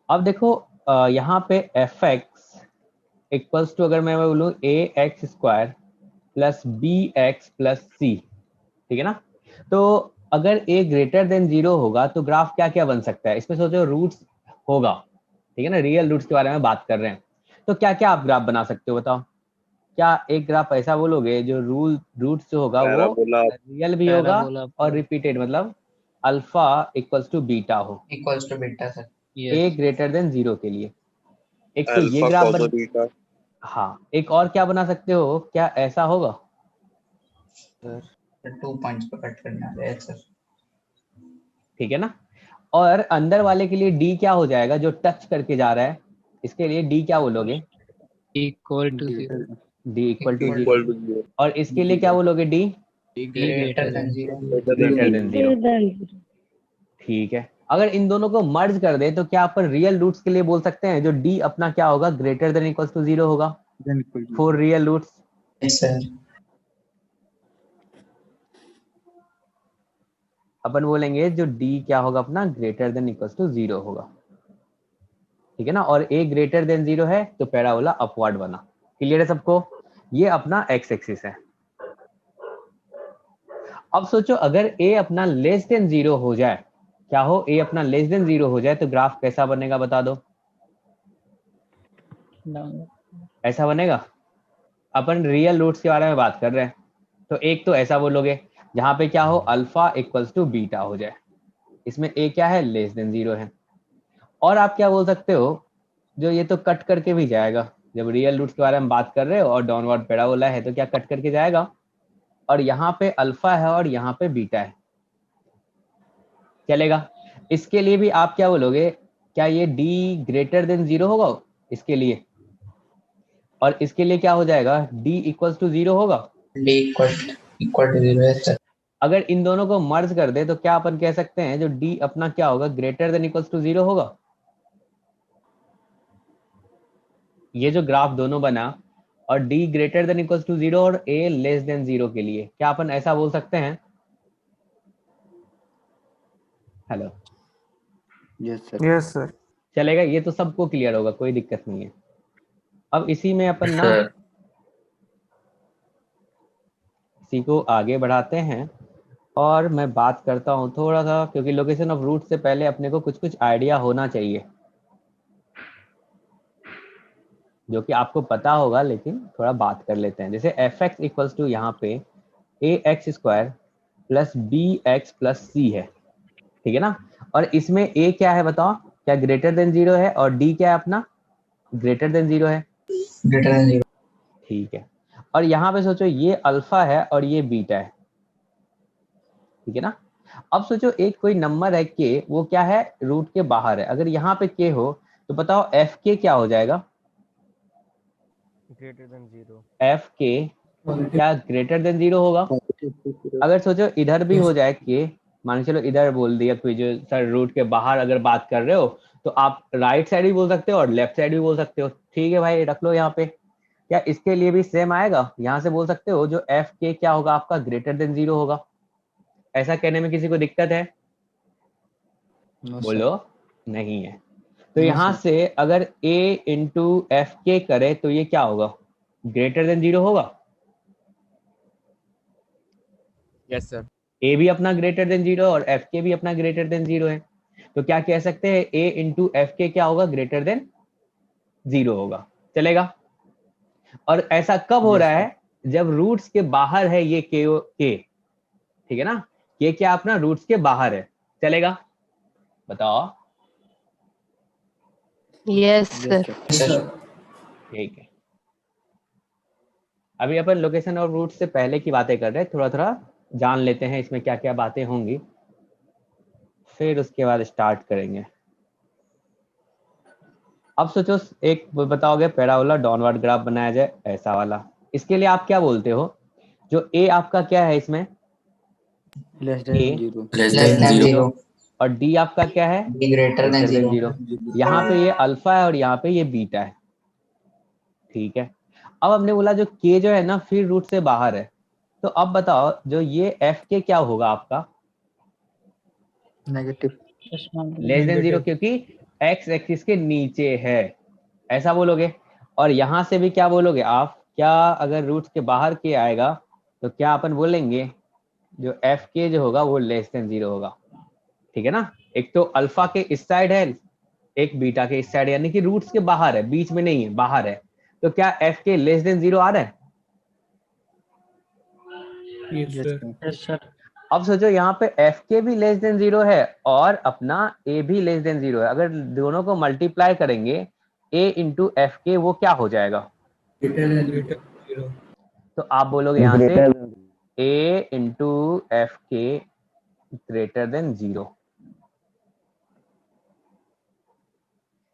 अब देखो यहाँ पे एफ एक्स इक्वल्स टू, अगर मैं बोलूँ a x square plus B x plus c, ठीक है ना। तो अगर a ग्रेटर देन 0 होगा तो ग्राफ क्या क्या बन सकता है, इसमें सोचो रूट्स होगा, ठीक है ना, रियल रूट्स के बारे में बात कर रहे हैं। तो क्या क्या आप ग्राफ बना सकते हो बताओ। क्या एक ग्राफ ऐसा बोलोगे जो रूट्स जो होगा वो पैराबोला। रियल भी होगा और रिपीटेड, मतलब अल्फा इक्वल्स टू बीटा हो, equals to beta sir. a greater than 0 के लिए। एक तो ये अल्फा ग्राफ कॉमा बीटा। हाँ, एक और क्या बना सकते हो, क्या ऐसा होगा 2 पॉइंट्स पे कट करना है सर। ठीक है ना। और अंदर वाले के लिए डी क्या हो जाएगा, जो टच करके जा रहा है, इसके लिए डी क्या बोलोगे, equal to 0, D equal to Equal 0। to 0। और इसके लिए क्या बोलोगे, D greater than 0। Greater than 0। ठीक है, अगर इन दोनों को मर्ज कर दे तो क्या अपन रियल रूट्स के लिए बोल सकते हैं जो डी अपना क्या होगा, ग्रेटर देन इक्वल टू 0 होगा for real roots. Yes sir. अपन बोलेंगे जो डी क्या होगा अपना, ग्रेटर देन इक्वल टू 0 होगा, ठीक है ना। और ए ग्रेटर देन 0 है तो पैराबोला अपवर्ड बना। क्लियर है सबको, ये अपना एक्स एक्सिस है। अब सोचो अगर ए अपना लेस देन 0 हो जाए, क्या हो, ए अपना लेस देन 0 हो जाए तो ग्राफ कैसा बनेगा बता दो। ऐसा बनेगा, अपन रियल रूट्स के बारे में बात कर रहे हैं, तो एक तो ऐसा बोलोगे जहां पे क्या हो, अल्फा इक्वल्स टू बीटा हो जाए, इसमें ए क्या है, लेस देन 0 है। और आप क्या बोल सकते हो, जो ये तो कट करके भी जाएगा, जब रियल रूट्स के बारे में बात कर रहे हो और डाउनवर्ड पैराबोला है तो क्या कट करके जाएगा, और यहाँ पे अल्फा है और यहाँ पे बीटा है, चलेगा। इसके लिए भी आप क्या बोलोगे, क्या ये डी ग्रेटर देन 0 होगा इसके लिए, और इसके लिए क्या हो जाएगा, डी इक्वल्स टू 0 होगा। डी इक्वल टू 0 है सर। अगर इन दोनों को मर्ज कर दे तो क्या अपन कह सकते हैं जो डी अपना क्या होगा, ग्रेटर देन इक्वल्स टू 0 होगा। ये जो ग्राफ दोनों बना और D greater than equals to 0 और ए लेस देन 0 के लिए, क्या अपन ऐसा बोल सकते हैं। Hello, yes sir. चलेगा, ये तो सबको क्लियर होगा, कोई दिक्कत नहीं है। अब इसी में अपन ना सर इसी को आगे बढ़ाते हैं और मैं बात करता हूँ थोड़ा सा, क्योंकि लोकेशन ऑफ रूट से पहले अपने को कुछ कुछ आइडिया होना चाहिए, जो कि आपको पता होगा, लेकिन थोड़ा बात कर लेते हैं। जैसे एफ एक्स इक्वल्स टू यहाँ पे a x square plus B x plus c है, ठीक है ना। और इसमें ए क्या है बताओ, क्या ग्रेटर देन 0 है, और डी क्या है अपना, ग्रेटर देन 0 है, ग्रेटर देन 0। ठीक है। और यहाँ पे सोचो ये अल्फा है और ये बीटा है, ठीक है ना। अब सोचो एक कोई नंबर है के, वो क्या है, रूट के बाहर है। अगर यहाँ पे के हो तो बताओ एफ के क्या हो जाएगा, ग्रेटर देन 0। एफ के क्या ग्रेटर देन 0 होगा। अगर सोचो इधर भी हो जाए के, मान के चलो इधर बोल दिया कोई, जो सर रूट के बाहर अगर बात कर रहे हो तो आप राइट साइड भी बोल सकते हो और लेफ्ट साइड भी बोल सकते हो, ठीक है भाई, रख लो यहाँ पे। क्या इसके लिए भी सेम आएगा, यहाँ से बोल सकते हो जो एफ के क्या होगा आपका, ग्रेटर देन 0 होगा। ऐसा कहने में किसी को दिक्कत है, बोलो नहीं है। तो यहाँ से अगर a इंटू एफ के करे तो ये क्या होगा, ग्रेटर देन 0 होगा। Yes sir. a भी अपना ग्रेटर देन 0 और एफ के भी अपना ग्रेटर देन 0 है, तो क्या कह सकते हैं a इंटू एफ के क्या होगा, ग्रेटर देन 0 होगा, चलेगा। और ऐसा कब हो रहा है, जब रूट्स के बाहर है ये के, ठीक है ना, ये क्या अपना रूट्स के बाहर है, चलेगा, बताओ। Yes sir. ठीक है, अभी अपन लोकेशन और रूट से पहले की बातें कर रहे हैं, थोड़ा थोड़ा जान लेते हैं इसमें क्या क्या बातें होंगी, फिर उसके बाद स्टार्ट करेंगे। अब सोचो एक बताओगे पैराबोला डाउनवर्ड ग्राफ बनाया जाए ऐसा वाला, इसके लिए आप क्या बोलते हो, जो ए आपका क्या है इसमें, लेस ए देन 0 और डी आपका क्या है, डी ग्रेटर देन 0। 0। यहाँ पे ये अल्फा है और यहाँ पे ये बीटा है, ठीक है। अब हमने बोला जो के जो है ना फिर रूट से बाहर है, तो अब बताओ जो ये एफ के क्या होगा आपका, नेगेटिव लेस देन 0, क्योंकि एक्स एक्सिस के नीचे है, ऐसा बोलोगे। और यहां से भी क्या बोलोगे आप, क्या अगर रूट के बाहर के आएगा तो क्या अपन बोलेंगे जो एफ के जो होगा वो लेस देन 0 होगा, ठीक है ना। एक तो अल्फा के इस साइड है, एक बीटा के इस साइड, यानी कि रूट्स के बाहर है, बीच में नहीं है, बाहर है। तो क्या एफ के लेस देन 0 आ रहा है? Yes, sir. अब सोचो यहाँ पे एफ के भी लेस देन 0 है और अपना ए भी लेस देन 0 है, अगर दोनों को मल्टीप्लाई करेंगे ए इंटू एफ के, वो क्या हो जाएगा? तो आप बोलोगे यहाँ से ए इंटू एफ के ग्रेटर देन 0।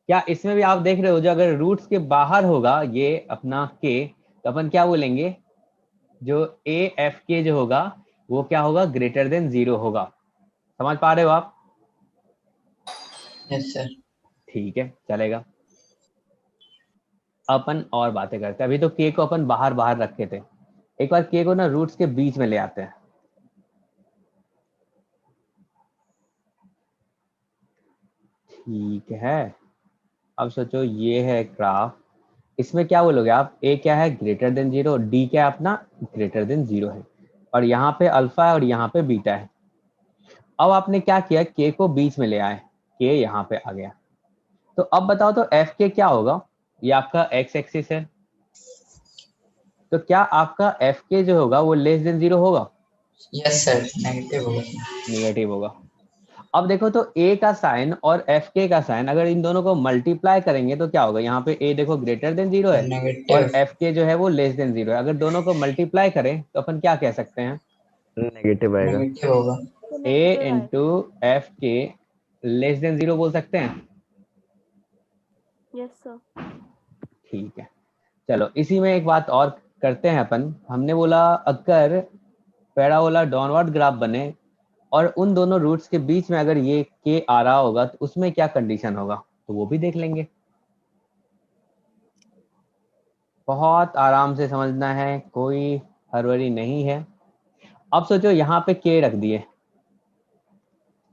क्या इसमें भी आप देख रहे हो, जो अगर रूट्स के बाहर होगा ये अपना के, तो अपन क्या बोलेंगे, जो ए एफ के जो होगा वो क्या होगा, ग्रेटर देन 0 होगा। समझ पा रहे हो आप? Yes, sir. ठीक है, चलेगा। अपन और बातें करते हैं। अभी तो के को अपन बाहर बाहर रखे थे, एक बार के को ना रूट्स के बीच में ले आते हैं। ठीक है, अब सोचो ये है ग्राफ, इसमें क्या बोलोगे आप, ए क्या है, ग्रेटर देन 0, डी क्या है अपना, ग्रेटर देन 0 है, और यहाँ पे अल्फा है और यहाँ पे बीटा है। अब आपने क्या किया, के को बीच में ले आए, के यहाँ पे आ गया। तो अब बताओ तो एफ के क्या होगा, ये आपका एक्स एक्सिस है, तो क्या आपका एफ के जो होगा वो लेस देन 0 होगा? Yes, sir. Negative होगा। नेगेटिव होगा। अब देखो तो ए का साइन और एफ के का साइन अगर इन दोनों को मल्टीप्लाई करेंगे तो क्या होगा, यहाँ पे ए देखो ग्रेटर देन 0 है और Negative. एफ के जो है वो लेस देन 0 है। अगर दोनों को मल्टीप्लाई करें तो अपन क्या कह सकते हैं, नेगेटिव आएगा। Negative होगा। ए into F K less than 0 बोल सकते हैं। Yes sir. ठीक है, चलो इसी में एक बात और करते हैं अपन। हमने बोला अगर पैराबोला डाउनवर्ड ग्राफ बने और उन दोनों रूट्स के बीच में अगर ये के आ रहा होगा तो उसमें क्या कंडीशन होगा, तो वो भी देख लेंगे। बहुत आराम से समझना है, कोई हड़बड़ी नहीं है। अब सोचो यहाँ पे के रख दिए,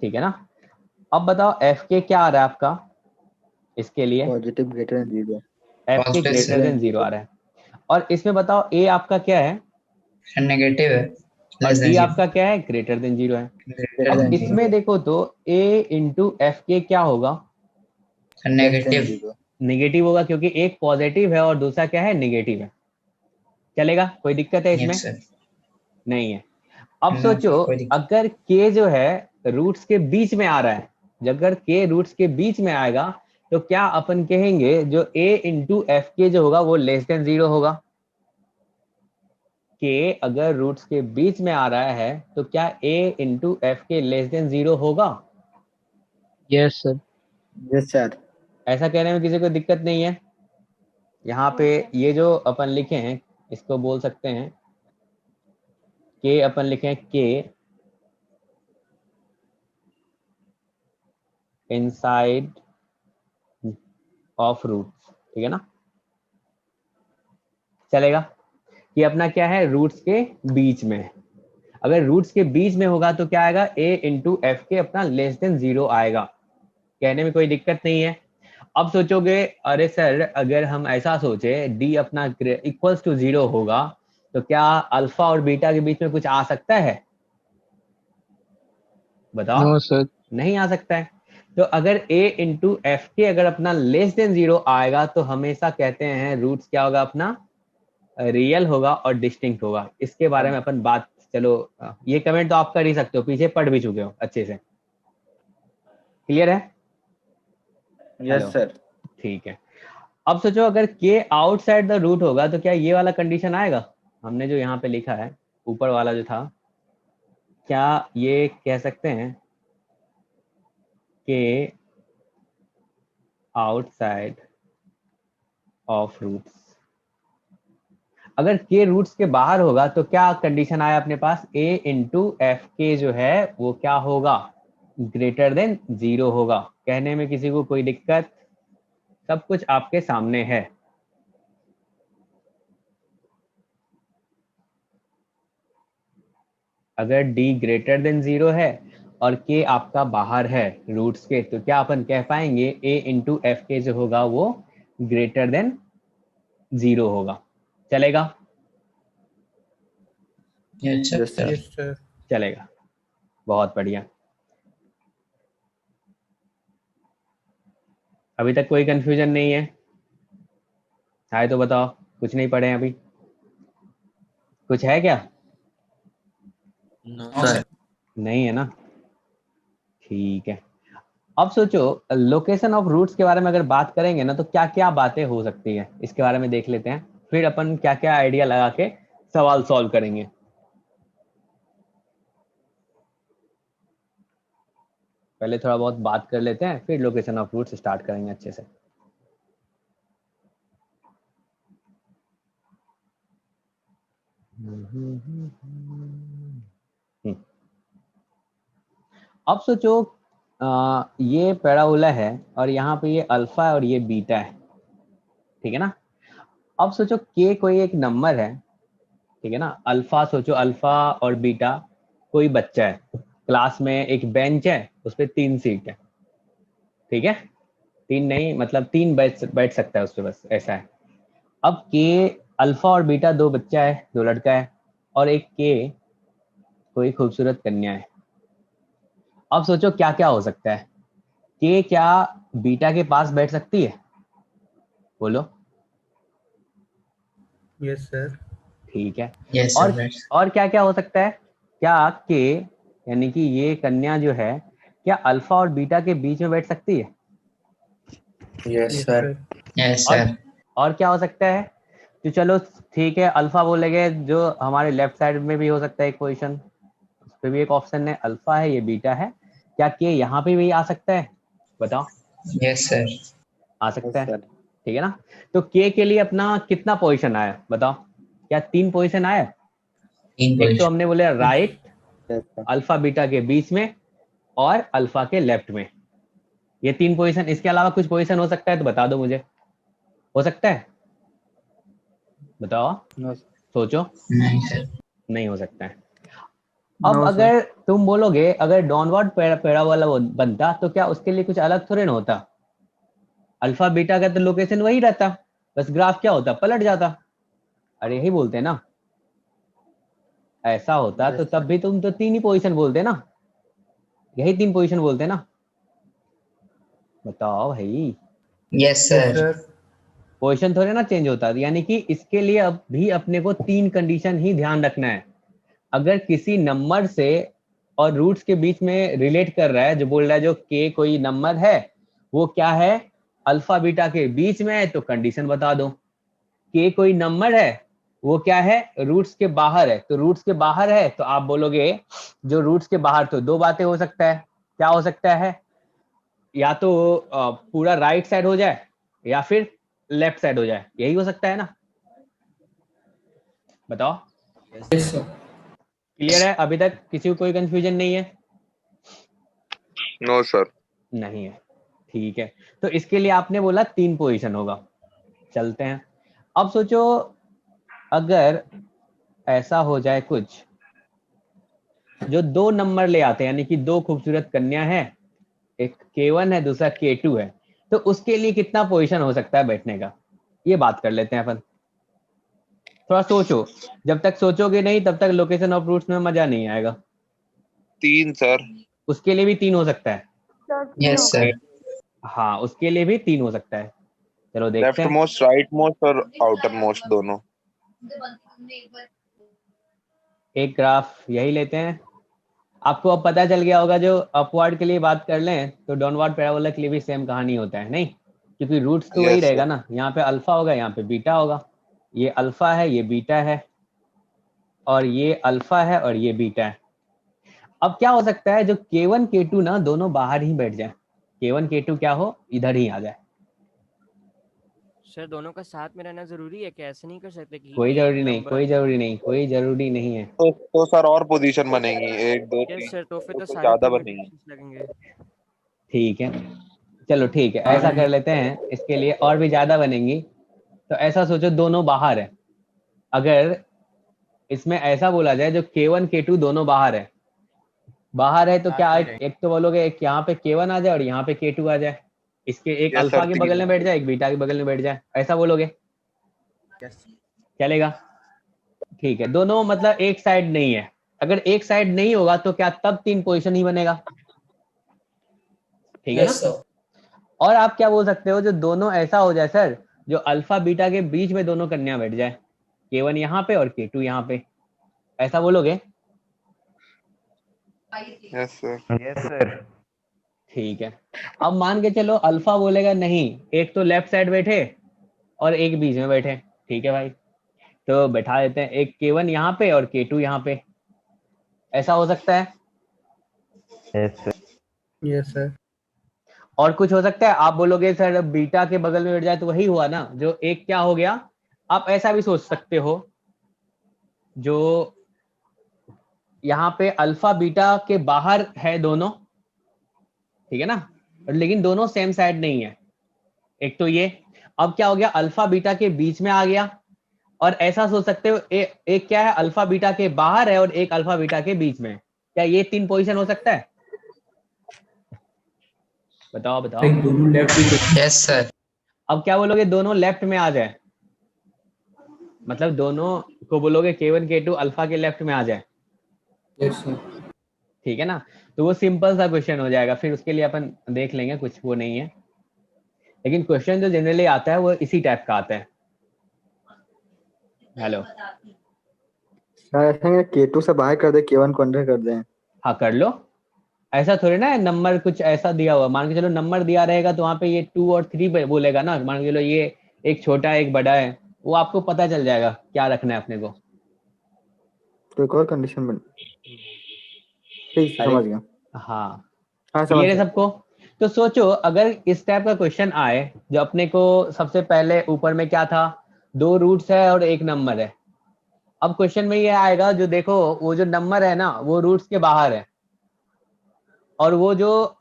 ठीक है ना। अब बताओ एफ के क्या आ रहा है आपका, इसके लिए पॉजिटिव ग्रेटर देन 0। एफ के Positive, ग्रेटर sir. देन 0 आ रहा है। और इसमें बताओ ए आपका क्या है Negative है। और Less than डी 0. आपका क्या है, ग्रेटर देन 0 है। Greater अब than 0. इसमें देखो तो ए इंटू एफ के क्या होगा, Negative. निगेटिव होगा, क्योंकि एक पॉजिटिव है और दूसरा क्या है, निगेटिव है। चलेगा, कोई दिक्कत है इसमें? Yes, sir. नहीं है। अब No, सोचो कोई दिक्कत। अगर के जो है रूट्स के बीच में आ रहा है, अगर के रूट्स के बीच में आएगा तो क्या अपन कहेंगे जो ए इंटू एफ के जो होगा वो लेस देन 0 होगा। के अगर रूट्स के बीच में आ रहा है तो क्या ए into F K less than 0 होगा? Yes, sir. Yes sir. ऐसा कहने में किसी को दिक्कत नहीं है। यहाँ पे ये जो अपन लिखे हैं इसको बोल सकते हैं के, अपन लिखे के इनसाइड ऑफ रूट्स, ठीक है ना। चलेगा कि अपना क्या है, रूट्स के बीच में है। अगर रूट्स के बीच में होगा तो क्या आएगा, ए इंटू एफ के अपना लेस देन 0 आएगा। कहने में कोई दिक्कत नहीं है। अब सोचोगे अरे सर अगर हम ऐसा सोचे डी अपना इक्वल्स टू 0 होगा तो क्या अल्फा और बीटा के बीच में कुछ आ सकता है? बताओ। No, sir. नहीं आ सकता है। तो अगर a इंटू एफ के अगर अपना लेस देन 0 आएगा तो हमेशा कहते हैं रूट्स क्या होगा, अपना रियल होगा और डिस्टिंक्ट होगा। इसके बारे में अपन बात, चलो ये कमेंट तो आप कर ही सकते हो, पीछे पढ़ भी चुके हो अच्छे से। क्लियर है? Yes sir. ठीक है। अब सोचो अगर के आउटसाइड द रूट होगा तो क्या ये वाला कंडीशन आएगा, हमने जो यहाँ पे लिखा है ऊपर वाला जो था, क्या ये कह सकते हैं कि आउटसाइड ऑफ रूट्स? अगर के रूट्स के बाहर होगा तो क्या कंडीशन आया अपने पास, ए इंटू एफ के जो है वो क्या होगा, ग्रेटर देन 0 होगा। कहने में किसी को कोई दिक्कत? सब कुछ आपके सामने है। अगर d ग्रेटर देन 0 है और k आपका बाहर है रूट्स के, तो क्या अपन कह पाएंगे a इंटू एफ के जो होगा वो ग्रेटर देन 0 होगा। चलेगा? Yes Yes, sir. Yes, sir. चलेगा, बहुत बढ़िया। अभी तक कोई कंफ्यूजन नहीं है? आए तो बताओ, कुछ नहीं पढ़े हैं अभी? कुछ है क्या? No sir. नहीं है ना? ठीक है। अब सोचो लोकेशन ऑफ रूट्स के बारे में अगर बात करेंगे ना, तो क्या क्या बातें हो सकती है इसके बारे में देख लेते हैं, फिर अपन क्या क्या आइडिया लगा के सवाल सॉल्व करेंगे। पहले थोड़ा बहुत बात कर लेते हैं, फिर लोकेशन ऑफ रूट्स स्टार्ट करेंगे अच्छे से। अब सोचो ये पैराबोला है और यहाँ पे ये अल्फा है और ये बीटा है, ठीक है ना? अब सोचो के कोई एक नंबर है, ठीक है ना? अल्फा सोचो, अल्फा और बीटा कोई बच्चा है, क्लास में एक बेंच है, उस पर 3 सीट है, ठीक है? 3 नहीं, मतलब 3 बैठ सकता है उस पर, बस ऐसा है। अब के, अल्फा और बीटा दो बच्चा है, दो लड़का है, और एक के कोई खूबसूरत कन्या है। अब सोचो क्या क्या हो सकता है। के क्या बीटा के पास बैठ सकती है? बोलो। Yes, sir. ठीक है। यस और सर। और क्या क्या हो सकता है? क्या के यानी कि ये कन्या जो है, क्या अल्फा और बीटा के बीच में बैठ सकती है? Yes, Yes, sir. sir. Yes और सर। और क्या हो सकता है? तो चलो ठीक है, अल्फा बोलेंगे, जो हमारे लेफ्ट साइड में भी हो सकता है एक पोजीशन, उस पे भी एक ऑप्शन है, अल्फा है, ये बीटा है। क्या के यहाँ पे भी आ सकता है? बताओ। Yes sir. आ Yes, सकता है, sir. ठीक है ना? तो के लिए अपना कितना पोजीशन आया बताओ? क्या 3 पोजीशन आया? 3 एक तो पोजीशन। हमने बोले right, Yes, sir. Alpha beta के बीच में, और अल्फा के लेफ्ट में। ये 3 पोजीशन, इसके अलावा कुछ पोजीशन हो सकता है तो बता दो मुझे। हो सकता है? बताओ, No, sir. सोचो। नहीं सर। नहीं हो सकता है। अब No, sir. अगर तुम बोलोगे अगर डाउनवर्ड पैराबोला बनता, तो क्या उसके लिए कुछ अलग थोड़े ना होता? अल्फा बीटा का तो लोकेशन वही रहता, बस ग्राफ क्या होता, पलट जाता। अरे यही बोलते हैं ना। ऐसा होता तो Yes, तब भी तुम तो 3 ही पोजीशन बोलते ना, यही 3 पोजीशन बोलते ना। बताओ भाई, yes Yes, sir. sir. Position थोड़े ना चेंज होता, यानी कि इसके लिए अब भी अपने को 3 कंडीशन ही ध्यान रखना है। अगर किसी नंबर से और रूट्स के बीच में रिलेट कर रहा है, जो बोल रहा है जो के कोई नंबर है वो क्या है, अल्फा बीटा के बीच में है, तो कंडीशन बता दो। के कोई नंबर है वो क्या है, रूट्स के बाहर है, तो रूट्स के बाहर है तो आप बोलोगे जो रूट्स के बाहर, तो 2 बातें हो सकता है। क्या हो सकता है? या तो पूरा राइट साइड हो जाए या फिर लेफ्ट साइड हो जाए, यही हो सकता है ना? बताओ। Yes, sir. क्लियर है? अभी तक किसी को कोई कंफ्यूजन नहीं है? No sir. नहीं है, ठीक है। तो इसके लिए आपने बोला 3 पोजीशन होगा। चलते हैं। अब सोचो अगर ऐसा हो जाए कुछ, जो 2 नंबर ले आते हैं, यानी कि 2 खूबसूरत कन्या है, एक K1 है, दूसरा K2 है, तो उसके लिए कितना पोजीशन हो सकता है बैठने का, ये बात कर लेते हैं अपन। थोड़ा सोचो, जब तक सोचोगे नहीं तब तक लोकेशन ऑफ रूट्स में मजा नहीं आएगा। 3 सर। उसके लिए भी 3 हो सकता है। Yes sir. हाँ, उसके लिए भी 3 हो सकता है। चलो देखते लेफ्ट हैं। मोस्ट, राइट मोस्ट और आउटर मोस्ट दोनों। एक ग्राफ यही लेते हैं। आपको अब पता चल गया होगा, जो अपवर्ड के लिए बात कर लें तो डाउनवर्ड पैराबोला के लिए भी सेम कहानी होता है, नहीं? क्योंकि रूट्स तो वही यस रहेगा सर। ना, यहाँ पे अल्फा होगा, यहाँ पे बीटा होगा। ये अल्फा है, ये बीटा है, और ये अल्फा है और ये बीटा है। अब क्या हो सकता है, जो K1 K2 ना दोनों बाहर ही बैठ जाए, K1 K2 क्या हो, इधर ही आ जाए। सर दोनों का साथ में रहना जरूरी है क्या? ऐसे नहीं कर सकते कि कोई एक जरूरी नहीं, नंबर? कोई जरूरी नहीं, कोई जरूरी नहीं है। तो सर और पोजीशन बनेगी, 1 2 यस 3, सर, तो फिर तो उससे सारे ज्यादा बनेगी। परम्यूटेशंस लगेंगे। ठीक है, चलो ठीक है, ऐसा कर लेते हैं। इसके लिए और भी ज्यादा बनेंगी। तो ऐसा सोचो दोनों बाहर है। अगर इसमें ऐसा बोला जाए जो K1 K2 दोनों बाहर है, बाहर है तो क्या एक तो बोलोगे एक यहाँ पे K1 आ जाए और यहाँ पे K2 आ जाए, इसके एक Yes, अल्फा sir, के बगल में बैठ जाए, एक बीटा के बगल में बैठ जाए, ऐसा बोलोगे चलेगा? ठीक है, दोनों मतलब एक साइड नहीं है। अगर एक साइड नहीं होगा तो क्या तब 3 पोजीशन ही बनेगा, ठीक है ना? Yes, sir. और आप क्या बोल सकते हो, जो दोनों ऐसा हो जाए सर, जो अल्फा बीटा के बीच में दोनों कन्या बैठ जाए, K1 यहाँ पे और K2 यहाँ पे, ऐसा बोलोगे? Yes, sir. Yes sir. ठीक है, अब मान के चलो अल्फा बोलेगा नहीं, एक तो लेफ्ट साइड बैठे और एक बीच में बैठे, ठीक है भाई, तो बैठा देते हैं एक K1 यहाँ पे और K2 यहाँ पे, ऐसा हो सकता है? Yes sir. Yes sir. और कुछ हो सकता है? आप बोलोगे सर बीटा के बगल में बैठ जाए, तो वही हुआ ना, जो एक क्या हो गया। आप ऐसा भी सोच सकते हो, जो यहाँ पे अल्फा बीटा के बाहर है दोनों, ठीक है ना, लेकिन दोनों सेम साइड नहीं है, एक तो ये। अब क्या हो गया, अल्फा बीटा के बीच में आ गया, और ऐसा सोच सकते हो एक क्या है, अल्फा बीटा के बाहर है और एक अल्फा बीटा के बीच में। क्या ये 3 पोजीशन हो सकता है? बताओ बताओ। एक दोनों लेफ्ट। Yes, sir. अब क्या बोलोगे, दोनों लेफ्ट में आ जाए, मतलब दोनों को बोलोगे K1 K2 अल्फा के लेफ्ट में आ जाए, यस सर। ठीक है ना? तो वो सिंपल सा क्वेश्चन हो जाएगा, फिर उसके लिए अपन देख लेंगे, कुछ वो नहीं है, लेकिन क्वेश्चन जो जनरली आता है वो इसी टाइप का आता है। हेलो, K2 से बाहर कर दे, K1 को अंदर कर दे। हाँ कर लो, ऐसा थोड़ी ना है, नंबर कुछ ऐसा दिया हुआ, मान के चलो नंबर दिया रहेगा तो वहां पे ये 2 और 3 बोलेगा ना, मान के चलो ये एक छोटा एक बड़ा है, वो आपको पता चल जाएगा क्या रखना है अपने को। तो एक और कंडीशन बन, ठीक अरे, समझ गया। हाँ हाँ समझ क्लियर है गया। सबको? तो सोचो अगर इस टाइप का क्वेश्चन आए, जो अपने को सबसे पहले ऊपर में क्या था, 2 रूट्स है और एक नंबर है। अब क्वेश्चन में ये आएगा, जो देखो वो जो नंबर है ना वो रूट्स के बाहर है, और वो जो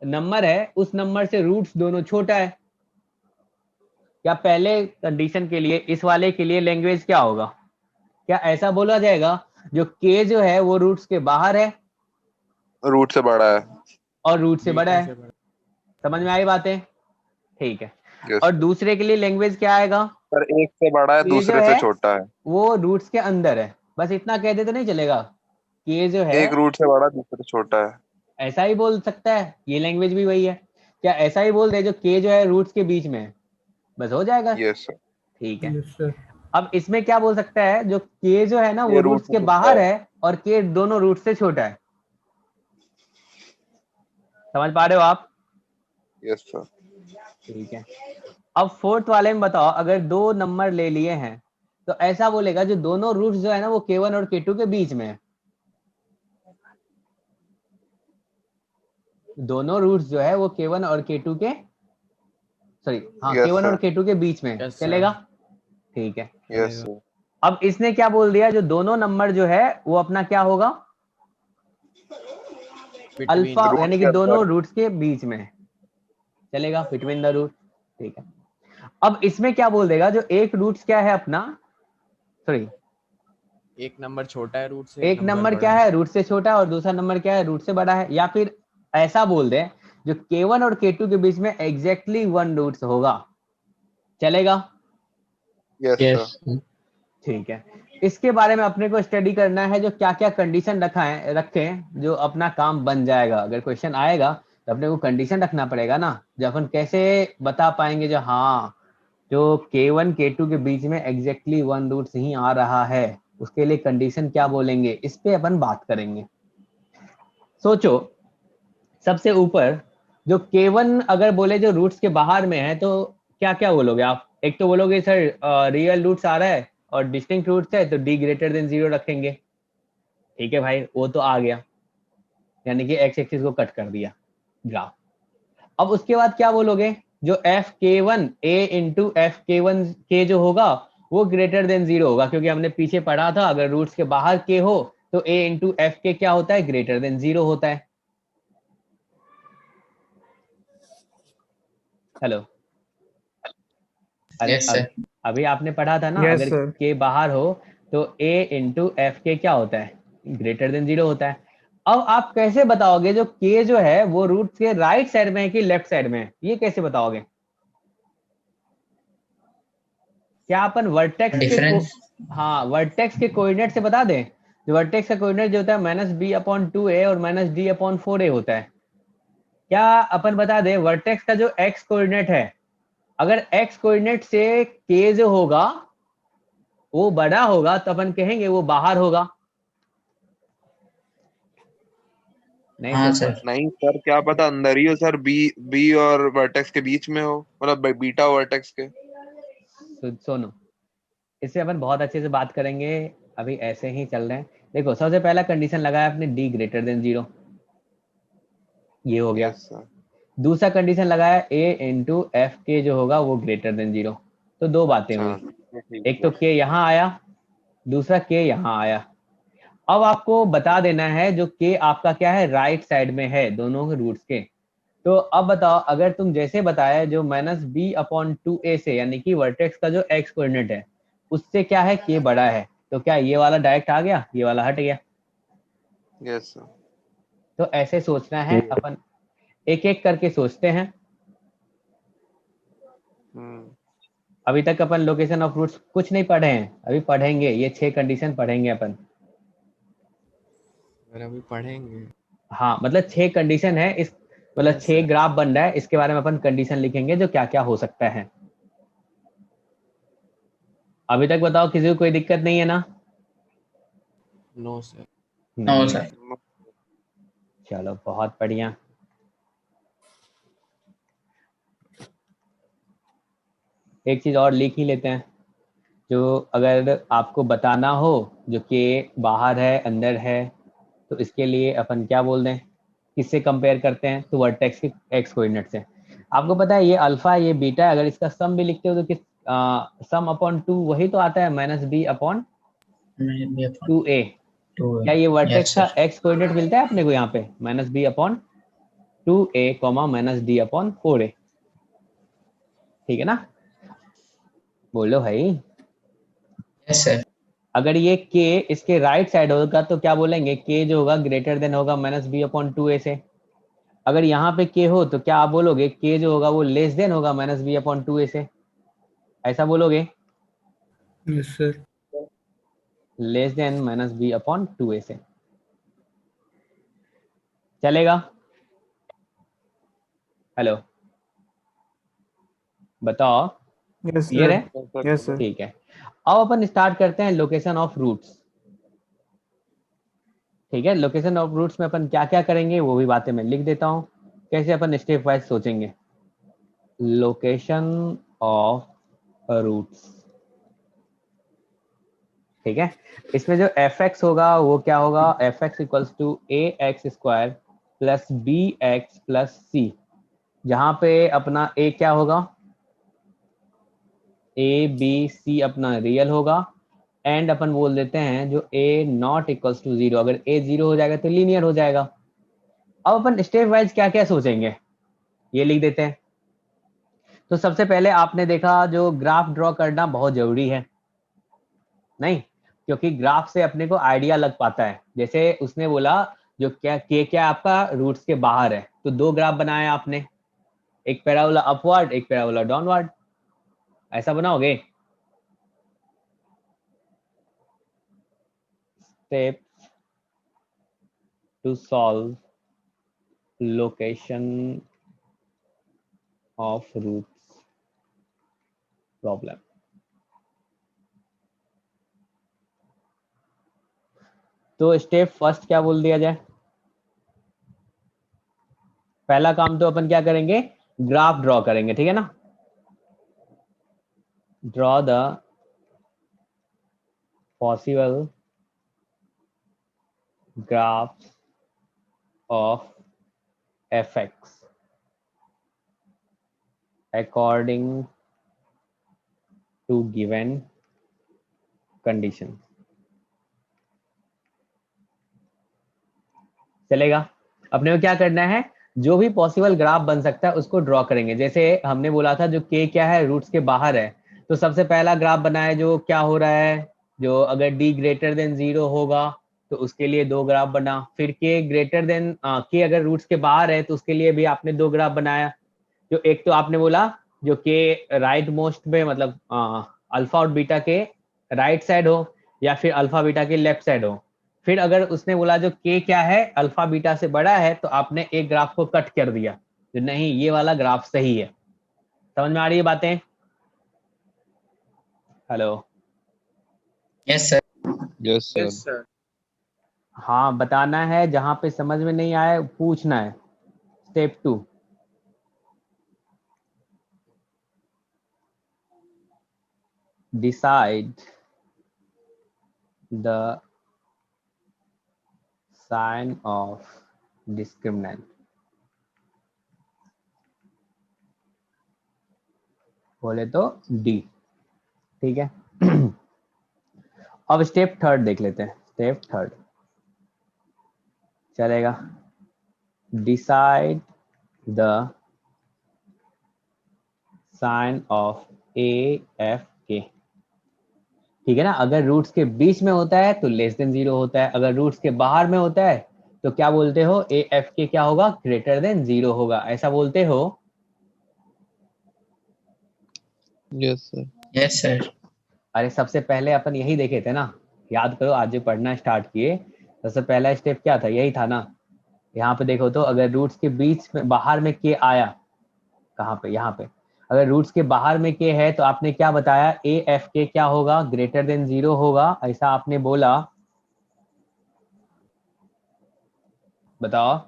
नंबर है उस नंबर से रूट्स दोनों छोटा है। क्या पहले कंडीशन के लिए, इस वाले के लिए लैंग्वेज क्या होगा? क्या ऐसा बोला जाएगा जो k जो है वो रूट्स के बाहर है रूट से बड़ा है। और रूट से बड़ा है? समझ में आई बातें? ठीक है। Yes. और दूसरे के लिए लैंग्वेज क्या आएगा? पर एक से बड़ा है, k दूसरे जो से है छोटा है। वो रूट्स के अंदर है, बस इतना कह दे तो नहीं चलेगा? k जो है एक रूट से बड़ा, दूसरे से छोटा है। ऐसा ही बोल सकता है, ये लैंग्वेज भी वही है। क्या ऐसा ही बोल दे जो k जो है रूट्स के बीच में है, बस हो जाएगा? Yes sir. ठीक है। Yes sir. अब इसमें क्या बोल सकता है, जो k जो है ना वो ये रूट्स रूट के से बाहर छोटा है और k दोनों रूट से छोटा है। समझ पा रहे हो आप? Yes sir. ठीक है। अब 4th वाले में बताओ, अगर 2 नंबर ले लिए हैं तो ऐसा बोलेगा जो दोनों रूट्स जो है ना वो K1 और K2 के बीच में है। दोनों रूट्स जो है वो K1 और K2 के, सॉरी हाँ Yes, K1 और sir. K2 के बीच में Yes, sir. चलेगा? ठीक है। Yes sir. अब इसने क्या बोल दिया, जो दोनों नंबर जो है वो अपना क्या होगा, अल्फा, Roots यानी कि के दोनों अंदर। रूट्स के बीच में चलेगा, बिटवीन द रूट। ठीक है। अब इसमें क्या बोल देगा, जो एक रूट्स क्या है अपना, सॉरी एक नंबर छोटा है रूट से, एक नंबर क्या है रूट से छोटा और दूसरा नंबर क्या है रूट से बड़ा है। या फिर ऐसा बोल दे जो K1 और K2 के बीच में एग्जैक्टली 1 रूट्स होगा, चलेगा? Yes yes sir. ठीक है। इसके बारे में अपने को स्टडी करना है, जो क्या क्या कंडीशन रखें जो अपना काम बन जाएगा। अगर क्वेश्चन आएगा तो अपने को कंडीशन रखना पड़ेगा ना, जो अपन कैसे बता पाएंगे जो हाँ जो K1 K2 के बीच में एग्जैक्टली 1 रूट्स ही आ रहा है, उसके लिए कंडीशन क्या बोलेंगे, इस पे अपन बात करेंगे। सोचो सबसे ऊपर जो K1 अगर बोले जो रूट्स के बाहर में है तो क्या क्या बोलोगे आप? एक तो बोलोगे सर रियल रूट्स आ रहा है और डिस्टिंक्ट रूट्स है तो d ग्रेटर देन 0 रखेंगे। ठीक है भाई, वो तो आ गया, यानी कि x एक्सिस को कट कर दिया ग्राफ। अब उसके बाद क्या बोलोगे, जो fk1 a into fk1 k जो होगा वो ग्रेटर देन 0 होगा, क्योंकि हमने पीछे पढ़ा था अगर रूट्स के बाहर k हो तो a इंटू fk क्या होता है, ग्रेटर देन 0 होता है। Hello, Yes, sir. अभी आपने पढ़ा था ना, Yes, अगर sir. k बाहर हो तो a इंटू fk क्या होता है, ग्रेटर देन 0 होता है। अब आप कैसे बताओगे जो k जो है वो रूट के राइट साइड में है कि लेफ्ट साइड में है, ये कैसे बताओगे? क्या अपन वर्टेक्स के डिफरेंस हाँ वर्टेक्स के कोऑर्डिनेट से बता दें? जो वर्टेक्स का कोऑर्डिनेट जो होता है -b/2a और -d/4a होता है। क्या अपन बता दें वर्टेक्स का जो x कोऑर्डिनेट है, अगर x कोऑर्डिनेट से k जो होगा वो बड़ा होगा तो अपन कहेंगे वो बाहर होगा। नहीं हाँ सर, सर। नहीं सर, क्या पता अंदर ही हो सर, बी और वर्टेक्स के बीच में हो, मतलब बीटा वर्टेक्स के। सुनो, इससे अपन बहुत अच्छे से बात करेंगे, अभी ऐसे ही चल रहे हैं। देखो सबसे पहला कंडीशन लगाया आपने d ग्रेटर देन 0, ये हो गया। Yes sir. दूसरा कंडीशन लगाया a इंटू एफ के जो होगा वो ग्रेटर देन 0। तो दो बातें हुई, ठीक एक तो k यहाँ आया, दूसरा k यहाँ आया। अब आपको बता देना है जो k आपका क्या है, राइट साइड में है दोनों के रूट्स के। तो अब बताओ, अगर तुम जैसे बताया जो -b/2a से, यानी कि वर्टेक्स का जो x कोऑर्डिनेट है उससे क्या है k बड़ा है, तो क्या ये वाला डायरेक्ट आ गया, ये वाला हट गया। Yes sir. तो ऐसे सोचना है, अपन एक एक करके सोचते हैं। अभी तक अपन लोकेशन ऑफ रूट्स कुछ नहीं पढ़े हैं, अभी पढ़ेंगे, ये 6 कंडीशन पढ़ेंगे अपन। और अभी पढ़ेंगे। हाँ मतलब 6 कंडीशन है, इस मतलब Yes, 6 sir. ग्राफ बन रहा है, इसके बारे में अपन कंडीशन लिखेंगे जो क्या क्या हो सकता है। अभी तक बताओ किसी को कोई दिक्कत नहीं है ना? No sir. No sir. चलो बहुत बढ़िया। एक चीज और लिख ही लेते हैं, जो अगर आपको बताना हो जो कि बाहर है अंदर है, तो इसके लिए अपन क्या बोल दें, किससे कंपेयर करते हैं, तो वर्टेक्स के एक्स कोऑर्डिनेट से। आपको पता है ये अल्फा ये बीटा है, अगर इसका सम भी लिखते हो तो किस सम अपॉन 2 वही तो आता है -b/2a। क्या ये वर्टेक्स का एक्स कोऑर्डिनेट मिलता है अपने को यहाँ पे, -b/2a, -d/4a, ठीक है ना? बोलो भाई। Yes sir. अगर ये k इसके राइट साइड होगा तो क्या बोलेंगे, k जो होगा ग्रेटर देन होगा -b/2a से। अगर यहाँ पे k हो तो क्या आप बोलोगे k जो होगा वो लेस देन होगा -b/2a से, ऐसा बोलोगे? Yes, sir. Less than -b/2a से चलेगा? हेलो बताओ, Yes, क्लियर sir. है? Yes, sir. ठीक है, अब अपन स्टार्ट करते हैं लोकेशन ऑफ रूट्स। ठीक है, लोकेशन ऑफ रूट्स में अपन क्या क्या करेंगे वो भी बातें मैं लिख देता हूँ, कैसे अपन स्टेप वाइज सोचेंगे। लोकेशन ऑफ रूट्स, ठीक है, इसमें जो fx होगा वो क्या होगा, fx equals to ax square plus bx plus c, जहां पे अपना a क्या होगा, a b c अपना रियल होगा, एंड अपन बोल देते हैं जो a नॉट इक्वल्स टू 0, अगर a 0 हो जाएगा तो लीनियर हो जाएगा। अब अपन स्टेप वाइज क्या क्या सोचेंगे ये लिख देते हैं। तो सबसे पहले आपने देखा जो ग्राफ ड्रॉ करना बहुत जरूरी है, नहीं, क्योंकि ग्राफ से अपने को आइडिया लग पाता है। जैसे उसने बोला जो क्या आपका रूट्स के बाहर है, तो 2 ग्राफ बनाया आपने, एक पैराबोला अपवर्ड एक पैराबोला डाउनवर्ड, ऐसा बनाओगे। Steps to solve location of roots problem. तो स्टेप फर्स्ट क्या बोल दिया जाए, पहला काम तो अपन क्या करेंगे, ग्राफ ड्रॉ करेंगे, ठीक है ना। Draw the possible graphs of fx according to given conditions। चलेगा? अपने को क्या करना है, जो भी पॉसिबल ग्राफ बन सकता है उसको ड्रॉ करेंगे। जैसे हमने बोला था जो k क्या है, रूट्स के बाहर है, तो सबसे पहला ग्राफ बनाए जो क्या हो रहा है, जो अगर d ग्रेटर देन 0 होगा तो उसके लिए 2 ग्राफ बना। फिर के ग्रेटर देन के अगर रूट्स के बाहर है तो उसके लिए भी आपने 2 ग्राफ बनाया। जो एक तो आपने बोला जो के राइट मोस्ट में मतलब अल्फा और बीटा के राइट साइड हो या फिर अल्फा बीटा के लेफ्ट साइड हो। फिर अगर उसने बोला जो के क्या है अल्फा बीटा से बड़ा है तो आपने एक ग्राफ को कट कर दिया, तो नहीं ये वाला ग्राफ सही है। समझ में आ रही है बातें? Hello? Yes sir. Yes sir. Yes sir. हाँ बताना है, जहां पे समझ में नहीं आए पूछना है। Step 2 decide the sign of discriminant। बोले तो डी। ठीक है। अब स्टेप 3 देख लेते हैं। स्टेप 3 चलेगा। Decide the sign of a f k. ठीक है ना, अगर रूट्स के बीच में होता है तो लेस देन 0 होता है, अगर रूट्स के बाहर में होता है तो क्या बोलते हो, ए एफ के क्या होगा, ग्रेटर देन 0 होगा, ऐसा बोलते हो। Yes sir. Yes sir. अरे सबसे पहले अपन यही देखे थे ना, याद करो आज जो पढ़ना स्टार्ट किए सबसे पहला स्टेप क्या था, यही था ना। यहाँ पे देखो तो अगर रूट्स के बीच में बाहर में के आया, कहाँ पे, यहाँ पे, अगर रूट्स के बाहर में के है तो आपने क्या बताया, ए एफ के क्या होगा, ग्रेटर देन 0 होगा, ऐसा आपने बोला। बताओ,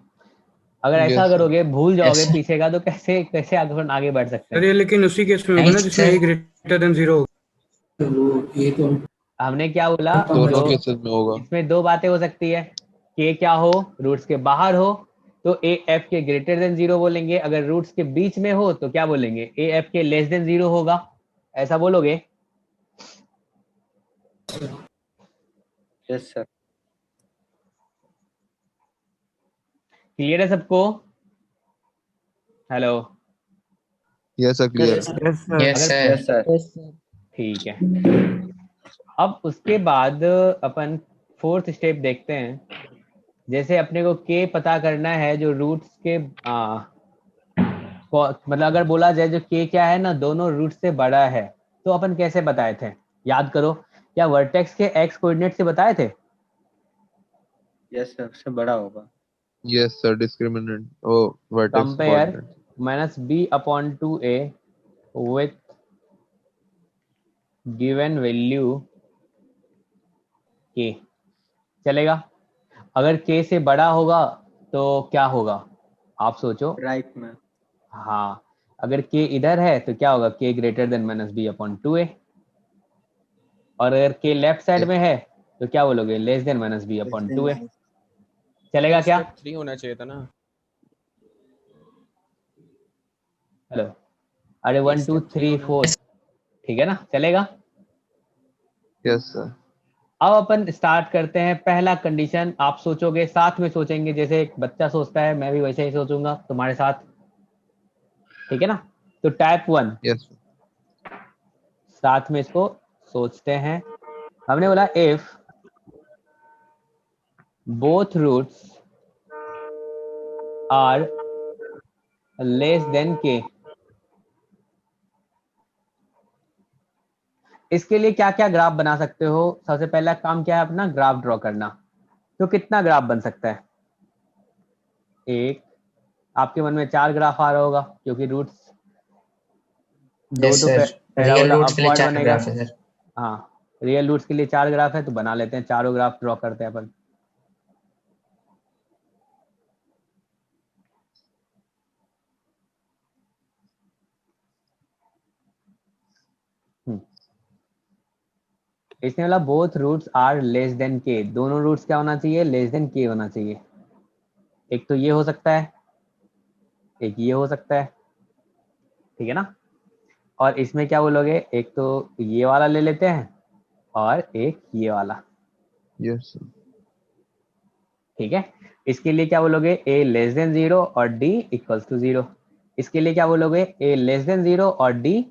अगर ऐसा Yes, करोगे भूल जाओगे Yes, पीछे का तो कैसे कैसे आगे बढ़ सकते हैं। अरे लेकिन उसी केस में होगा ना Nice, जिसमें sir. ए ग्रेटर देन 0 होगा। हमने क्या बोला, दोनों जो केसेस में होगा। इसमें 2 बातें हो सकती है, के क्या हो, रूट्स के बाहर हो तो ए एफ के ग्रेटर देन 0 बोलेंगे, अगर रूट्स के बीच में हो तो क्या बोलेंगे, ए एफ के लेस देन 0 होगा, ऐसा बोलोगे। Yes sir. क्लियर है सबको? Hello? Yes sir, clear. Yes sir. Yes, sir. Yes sir. ठीक है। अब उसके बाद अपन 4th स्टेप देखते हैं। जैसे अपने को के पता करना है जो रूट्स के मतलब अगर बोला जाए जो के क्या है ना दोनों रूट से बड़ा है, तो अपन कैसे बताए थे, याद करो। क्या वर्टेक्स के एक्स कोऑर्डिनेट से बताए थे? यस सर, उससे बड़ा होगा। यस सर, डिस्क्रिमिनेंट ओ vertex compare coordinate. -b/2a with given value k। चलेगा। अगर k से बड़ा होगा तो क्या होगा, आप सोचो। राइट में। हाँ, अगर k इधर है तो क्या होगा, k ग्रेटर देन -b/2a, और अगर k लेफ्ट साइड में है तो क्या बोलोगे, लेस देन -b/2a। चलेगा क्या? स्टेप 3 होना चाहिए था ना। हेलो? अरे 1 2 3 4 ठीक है ना, चलेगा। Yes sir. अब अपन स्टार्ट करते हैं। पहला कंडीशन आप सोचोगे, साथ में सोचेंगे, जैसे एक बच्चा सोचता है मैं भी वैसे ही सोचूंगा तुम्हारे साथ, ठीक है ना। तो टाइप 1 यस साथ में इसको सोचते हैं। हमने बोला if both roots are less than k. इसके लिए क्या क्या ग्राफ बना सकते हो, सबसे पहला काम क्या है अपना, ग्राफ ड्रॉ करना। तो कितना ग्राफ बन सकता है, एक, आपके मन में 4 ग्राफ आ रहा होगा क्योंकि रूट्स दो Yes, तो sir. पैराबोला Real roots के लिए अपवर्ड 4 बनेगा। ग्राफ है सर। हाँ, रियल रूट्स के लिए 4 ग्राफ है तो बना लेते हैं, चारों ग्राफ ड्रॉ करते हैं अपन। इसने वाला both roots are less than k, दोनों रूट्स क्या होना चाहिए, लेस देन के होना चाहिए। एक तो ये हो सकता है, एक ये हो सकता है, ठीक है ना। और इसमें क्या बोलोगे, एक तो ये वाला ले लेते हैं और एक ये वाला, यस सर। ठीक है। इसके लिए क्या बोलोगे, a लेस देन 0 और d इक्वल्स टू 0। इसके लिए क्या बोलोगे, a लेस देन 0 और d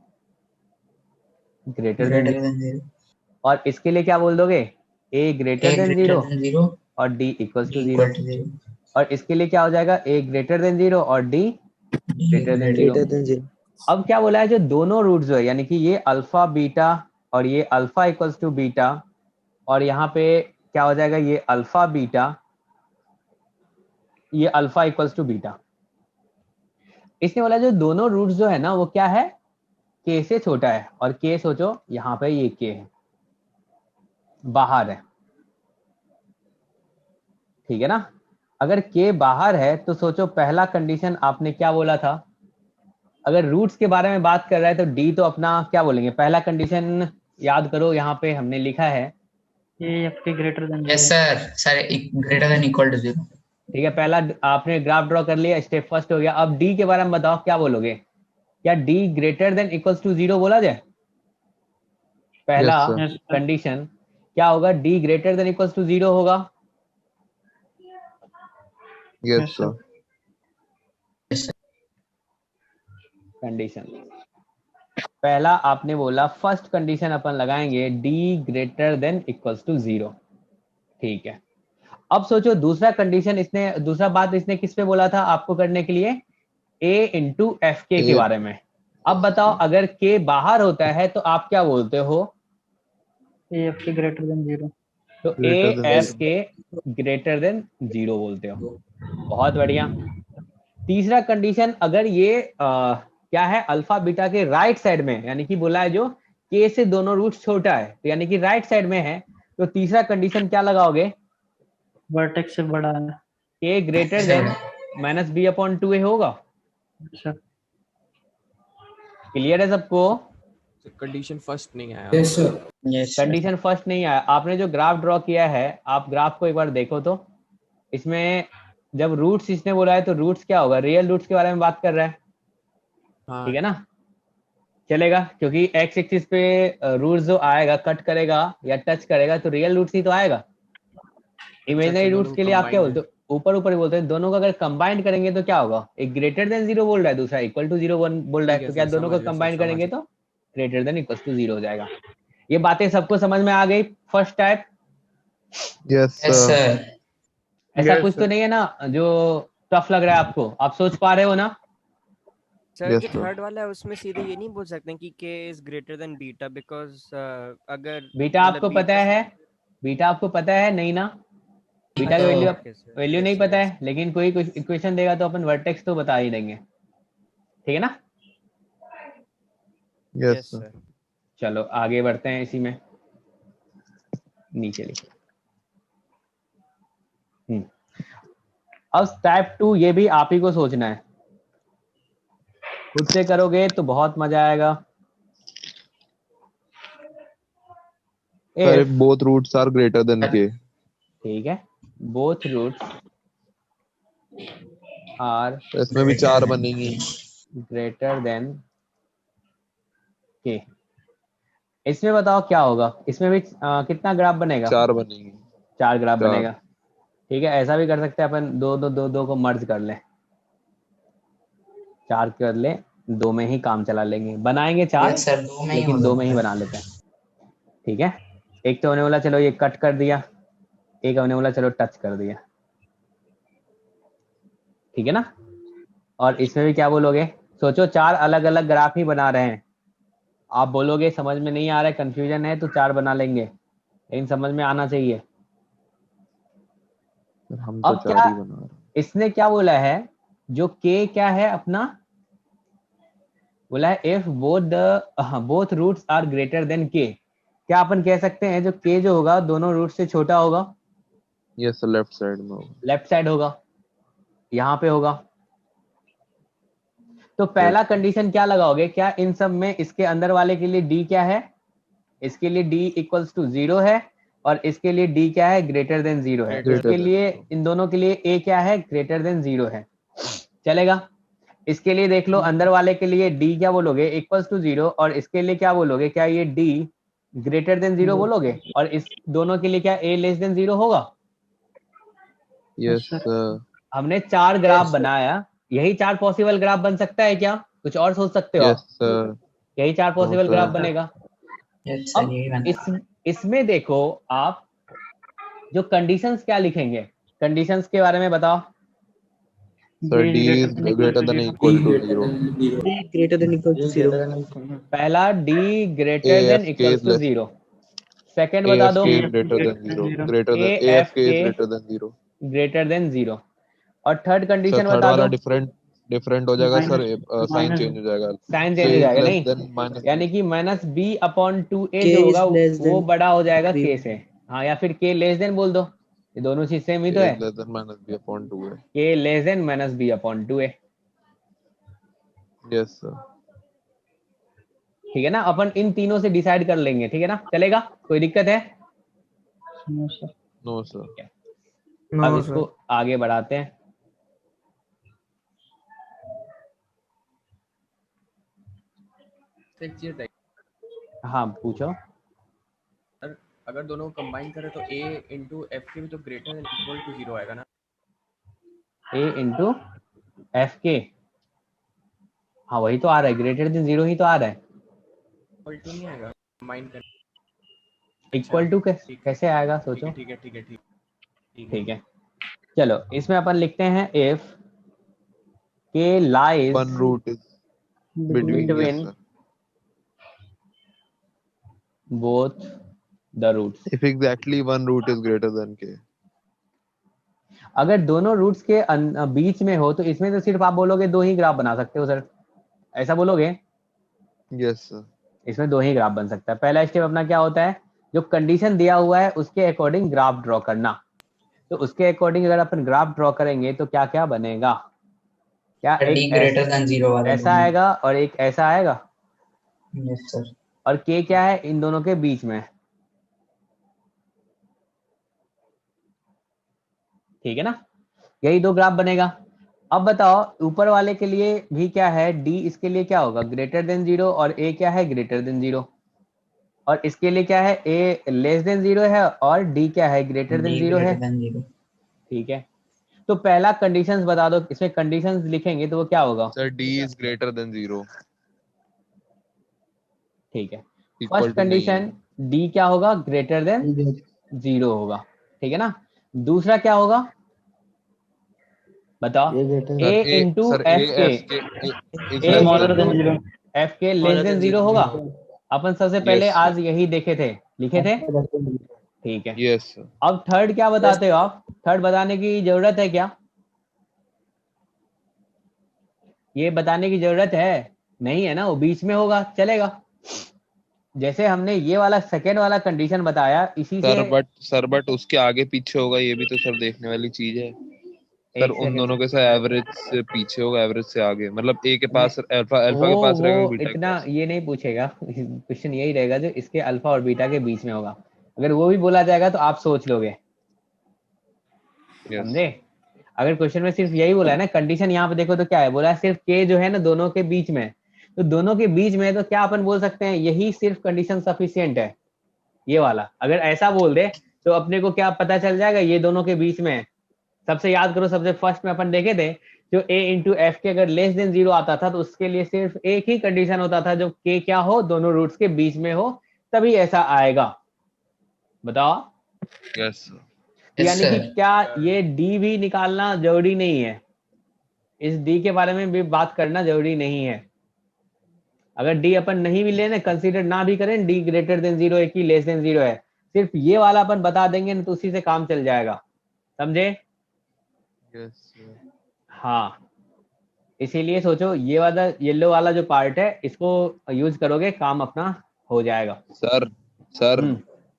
ग्रेटर देन 0। और इसके लिए क्या बोल दोगे, a ग्रेटर देन 0 0 और D equals to 0, equal to 0. और इसके लिए क्या हो जाएगा, ए ग्रेटर देन 0 और D greater than 0। greater than 0. अब क्या बोला है, जो दोनों रूट्स जो है यानी कि ये अल्फा बीटा और ये अल्फा इक्वल्स टू बीटा, और यहाँ पे क्या हो जाएगा, ये अल्फा बीटा, ये अल्फा इक्वल्स टू बीटा। इसने बोला जो दोनों रूट्स जो है ना वो क्या है, के से छोटा है, और के सोचो यहाँ पे ये के है, बाहर है, ठीक है ना। अगर के बाहर है तो सोचो पहला कंडीशन आपने क्या बोला था, अगर रूट्स के बारे में बात कर रहा है तो डी तो अपना क्या बोलेंगे, पहला कंडीशन याद करो, यहाँ पे हमने लिखा है AF के greater than Yes 0. sir, greater than equal to 0. ठीक है। पहला आपने ग्राफ ड्रॉ कर लिया, स्टेप फर्स्ट हो गया। अब डी के बारे में बताओ क्या बोलोगे, क्या D greater than equals to 0 बोला जाए, पहला Yes, sir. कंडीशन क्या होगा, D greater than equals to 0 होगा। Yes sir. कंडीशन पहला आपने बोला, फर्स्ट कंडीशन अपन लगाएंगे D greater than equals to 0, ठीक है। अब सोचो दूसरा कंडीशन, इसने दूसरा बात इसने किस पे बोला था आपको करने के लिए, a इंटू एफ के बारे में। अब बताओ अगर k बाहर होता है तो आप क्या बोलते हो, AF के greater than 0. तो a f के ग्रेटर देन 0 बोलते हो, बहुत बढ़िया। तीसरा कंडीशन, अगर ये क्या है, अल्फा बीटा के राइट साइड में, यानी कि बोला है जो k से दोनों रूट छोटा है, तो यानी कि राइट साइड में है, तो तीसरा कंडीशन क्या लगाओगे, Vertex से बड़ा है. k greater than minus B upon 2a होगा। अच्छा. क्लियर है सबको, कंडीशन फर्स्ट नहीं आया। Yes sir. Yes sir. Condition first नहीं आया। आपने जो ग्राफ ड्रॉ किया है, आप ग्राफ को एक बार देखो तो, इसमें जब रूट्स इसने बोला है तो रूट्स क्या होगा, रियल रूट्स के बारे में बात कर रहा है, हाँ, ठीक है ना, चलेगा, क्योंकि एक्स एक्सिस पे रूट्स जो आएगा कट करेगा या टच करेगा तो रियल रूट्स ही तो आएगा। इमेजिनरी दोनों रूट्स के लिए आप क्या combined बोलते हो, ऊपर ऊपर ही बोलते हैं, दोनों को अगर कंबाइन करेंगे तो क्या होगा, एक ग्रेटर देन 0 बोल रहा है, दूसरा इक्वल टू 0 बोल रहा है, ठीक है तो क्या सर, दोनों को समझ गया, कंबाइन समझ करेंगे तो ग्रेटर देन इक्वल टू 0 हो जाएगा। ये बातें सबको समझ में आ गई, first type. Yes Yes sir. sir. ऐसा Yes, कुछ तो sir. नहीं है ना जो टफ लग रहा है आपको, आप सोच पा रहे हो ना। सर Yes, जो sir. थर्ड वाला है उसमें सीधे ये नहीं बोल सकते कि k is greater then beta, because अगर बीटा आपको पता है, बीटा आपको पता है नहीं ना, बीटा की वैल्यू वैल्यू नहीं पता है, लेकिन कोई इक्वेशन देगा तो अपन वर्टेक्स तो बता ही देंगे, ठीक है ना। Yes sir. चलो आगे बढ़ते हैं, इसी में नीचे लिखो। अब टाइप 2, ये भी आप ही को सोचना है, खुद से करोगे तो बहुत मजा आएगा। Sir both roots are greater than K. ठीक है, बोथ रूट्स आर इसमें भी 4 बनेंगी। ग्रेटर देन के। इसमें बताओ क्या होगा, इसमें भी कितना ग्राफ बनेगा, 4 बनेंगी। 4 ग्राफ चार। बनेगा। ठीक है, ऐसा भी कर सकते हैं अपन, दो को मर्ज कर लें, 4 कर ले, 2 में ही काम चला लेंगे, बनाएंगे 4 Yes sir. दो में ही लेकिन हो 2 में ही जाता है. बना लेते हैं। ठीक है, एक तो होने वाला चलो ये कट कर दिया, एक होने वाला चलो टच कर दिया, ठीक है ना। और इसमें भी क्या बोलोगे, सोचो 4 अलग अलग ग्राफ ही बना रहे हैं, आप बोलोगे समझ में नहीं आ रहा है, कंफ्यूजन है, तो 4 बना लेंगे, लेकिन समझ में आना चाहिए। हम तो अब 4 क्या ही बना रहे हैं। इसने क्या बोला है, जो के क्या है अपना, बोला है if both roots are greater than K. क्या अपन कह सकते हैं जो के जो होगा दोनों रूट से छोटा होगा, यस लेफ्ट साइड में होगा। लेफ्ट साइड होगा, यहाँ पे होगा। तो पहला कंडीशन क्या लगाओगे, क्या इन सब में इसके अंदर वाले के लिए डी क्या है, इसके लिए डी इक्वल्स टू 0 है, और इसके लिए डी क्या है, ग्रेटर देन 0 है। Greater इसके than लिए 0. इन दोनों के लिए ए क्या है, ग्रेटर देन 0 है, चलेगा। इसके लिए देख लो, अंदर वाले के लिए डी क्या बोलोगे, इक्वल्स टू 0, और इसके लिए क्या बोलोगे, क्या ये डी ग्रेटर देन 0 बोलोगे, और इस दोनों के लिए क्या ए लेस देन 0 होगा। Yes sir. हमने 4 ग्राफ बनाया, यही 4 पॉसिबल ग्राफ बन सकता है क्या, कुछ और सोच सकते हो यस आप? सर। यही 4 पॉसिबल sir. ग्राफ बनेगा। Yes sir. अब यही बनता है. इसमें देखो आप, जो कंडीशंस क्या लिखेंगे, कंडीशंस के बारे में बताओ। Sir D is greater than equal to 0, greater than equal to ये 0. greater than equal to पहला d greater than AFK equals is to less, 0, second बता दो AFK greater than 0, greater than AFK AFK is greater than 0. Greater than 0, और third sir condition third बता वाला दो। Different हो जाएगा सर, साइन minus- चेंज हो जाएगा, साइन चेंज हो k is जाएगा, less नहीं than minus यानी कि minus B upon 2a K जो is होगा less वो than बड़ा हो जाएगा B. k से। हाँ, या फिर k लेस देन बोल दो, ये दोनों चीज सेम ही k तो है। is less than minus b upon 2a. k less than minus B upon 2a, Yes sir. ठीक है ना। अपन इन तीनों से डिसाइड कर लेंगे, ठीक है ना, चलेगा, कोई दिक्कत है? No, sir. No sir. अब इसको आगे बढ़ाते हैं। एक चीज बताइए, हाँ पूछो। अगर दोनों कंबाइन करें तो a इंटू एफ के भी तो ग्रेटर देन इक्वल टू 0 आएगा ना? a इंटू एफ के, हाँ वही तो आ रहा है, ग्रेटर देन 0 ही तो आ रहा है। इक्वल टू नहीं आएगा कंबाइन कर? इक्वल टू कैसे आएगा सोचो। ठीक है। ठीक है, चलो इसमें अपन लिखते हैं if k lies One root is between. Between. Yes sir. both the roots। If exactly one root is greater than k. अगर दोनों रूट्स के बीच में हो तो इसमें तो सिर्फ आप बोलोगे दो ही ग्राफ बना सकते हो सर, ऐसा बोलोगे? Yes sir. इसमें दो ही ग्राफ बन सकता है। पहला स्टेप अपना क्या होता है, जो कंडीशन दिया हुआ है उसके अकॉर्डिंग ग्राफ ड्रॉ करना। तो उसके अकॉर्डिंग अगर अपन ग्राफ ड्रॉ करेंगे तो क्या क्या बनेगा, क्या D एक greater than 0 वाला ऐसा आएगा और एक ऐसा आएगा, yes sir. और k क्या है इन दोनों के बीच में, ठीक है ना, यही दो ग्राफ बनेगा। अब बताओ ऊपर वाले के लिए भी क्या है, d इसके लिए क्या होगा, ग्रेटर देन 0, और a क्या है, ग्रेटर देन 0, और इसके लिए क्या है, a लेस देन 0 है और d क्या है, ग्रेटर देन D 0 है, greater than 0. ठीक है। तो पहला कंडीशंस बता दो, इसमें कंडीशंस लिखेंगे तो वो क्या होगा, Sir d is greater than 0. ठीक है। Equal फर्स्ट to नहीं है. कंडीशन d क्या होगा, ग्रेटर देन 0 होगा, ठीक है ना। दूसरा क्या होगा बताओ, ये greater a Sir, into sir, F के, is a Smaller than into 0. F K less than 0 होगा। अपन सबसे पहले Yes, sir. आज यही देखे थे, लिखे थे, ठीक है। Yes sir. अब थर्ड क्या बताते हो आप, थर्ड बताने की जरूरत है क्या, ये बताने की जरूरत है नहीं है ना, वो बीच में होगा, चलेगा। जैसे हमने ये वाला सेकेंड वाला कंडीशन बताया, इसी से बट उसके आगे पीछे होगा, ये भी तो सर देखने वाली चीज है। सर एक उन सेकंड, दोनों के साथ एवरेज से पीछे होगा, एवरेज से आगे, मतलब ए के पास अल्फा के वो पास रहेगा, बीटा के इतना पास। ये नहीं पूछेगा, क्वेश्चन यही रहेगा जो इसके अल्फा और बीटा के बीच में होगा। अगर वो भी बोला जाएगा तो आप सोच लोगे, Yes. समझे। अगर क्वेश्चन में सिर्फ यही बोला है ना, कंडीशन यहाँ पे देखो तो क्या है, बोला है सिर्फ के जो है ना दोनों के बीच में, तो दोनों के बीच में तो क्या अपन बोल सकते हैं, यही सिर्फ कंडीशन सफिशिएंट है, ये वाला। अगर ऐसा बोल दे तो अपने को क्या पता चल जाएगा, ये दोनों के बीच में है। सबसे याद करो, सबसे फर्स्ट में अपन देखे थे जो a इंटू एफ के अगर लेस देन 0 आता था तो उसके लिए सिर्फ एक ही कंडीशन होता था, जो k क्या हो, दोनों रूट्स के बीच में हो, तभी ऐसा आएगा। बताओ। Yes sir. Yes, यानी कि sir. क्या ये d भी निकालना जरूरी नहीं है, इस d के बारे में भी बात करना जरूरी नहीं है। अगर d अपन नहीं भी लेने, कंसीडर ना भी करें, d ग्रेटर देन 0 है कि लेस देन 0 है, सिर्फ ये वाला अपन बता देंगे ना तो उसी से काम चल जाएगा, समझे। Yes sir. हाँ, इसीलिए सोचो ये वाला येलो वाला जो पार्ट है इसको यूज करोगे, काम अपना हो जाएगा। सर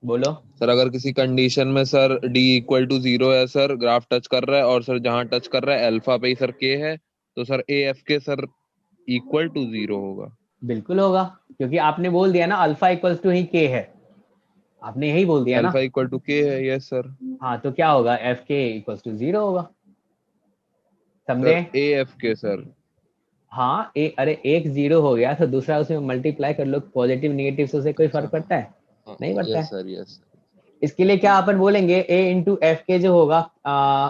बोलो। सर अगर किसी कंडीशन में सर d इक्वल टू 0 है सर, ग्राफ टच कर रहा है, और सर जहां टच कर रहा है अल्फा पे ही सर k है, तो sir a f K sir equal to 0 होगा। बिल्कुल होगा, क्योंकि आपने बोल दिया ना अल्फा इक्वल्स टू ही k है, आपने यही बोल दिया ना। अल्फा इक्वल टू k है। Yes sir. हाँ, तो क्या होगा, एफ के इक्वल्स टू 0 होगा, समझे। Sir a f K sir. हाँ, अरे एक 0 हो गया तो दूसरा उसमें मल्टीप्लाई कर लो, पॉजिटिव निगेटिव से उसे कोई फर्क पड़ता है, नहीं पड़ता है। Yes sir, yes. इसके लिए क्या अपन बोलेंगे, a इंटू एफ के जो होगा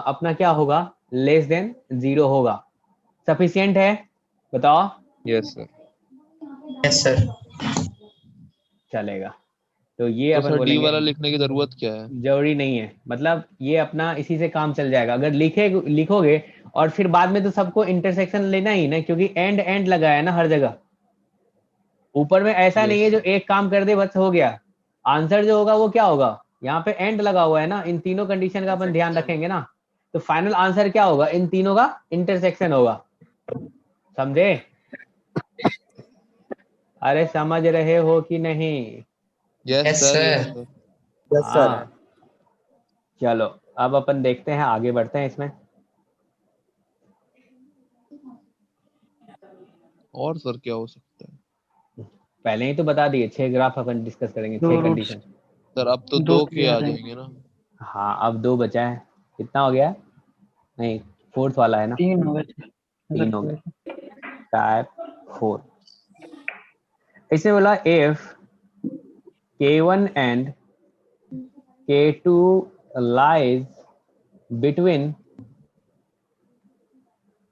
अपना क्या होगा, लेस देन 0 होगा। सफिशिएंट है, बताओ। Yes sir. Yes sir. चलेगा। तो ये तो अपन सर डी बोलेंगे वाला लिखने की जरूरत क्या है? जरूरी नहीं है, मतलब ये अपना इसी से काम चल जाएगा। अगर लिखोगे और फिर बाद में तो सबको इंटरसेक्शन लेना ही ना, क्योंकि एंड एंड लगा है ना हर जगह। ऊपर में ऐसा नहीं है जो एक काम कर दे बस हो गया। आंसर जो होगा वो क्या होगा, यहाँ पे एंड लगा हुआ है ना, इन तीनों कंडीशन का अपन ध्यान रखेंगे ना, तो फाइनल आंसर क्या होगा, इन तीनों का इंटरसेक्शन होगा। समझे? अरे समझ रहे हो कि नहीं? Yes Yes, sir, sir. Yes sir. Yes sir. हाँ चलो अब अपन देखते हैं, आगे बढ़ते हैं इसमें। और सर क्या हो सकता है? पहले ही तो बता दिए, 6 ग्राफ अपन डिस्कस करेंगे, 6 दो रूट्स कंडीशन। सर अब तो दो दो के आ आ जाएंगे। जाएंगे ना। हाँ अब 2 बचा है। कितना हो गया? नहीं, 4th वाला है ना, 3 हो गए। 3 हो गए। टाइप 4 इसमें बोला if k1 and k2 lies between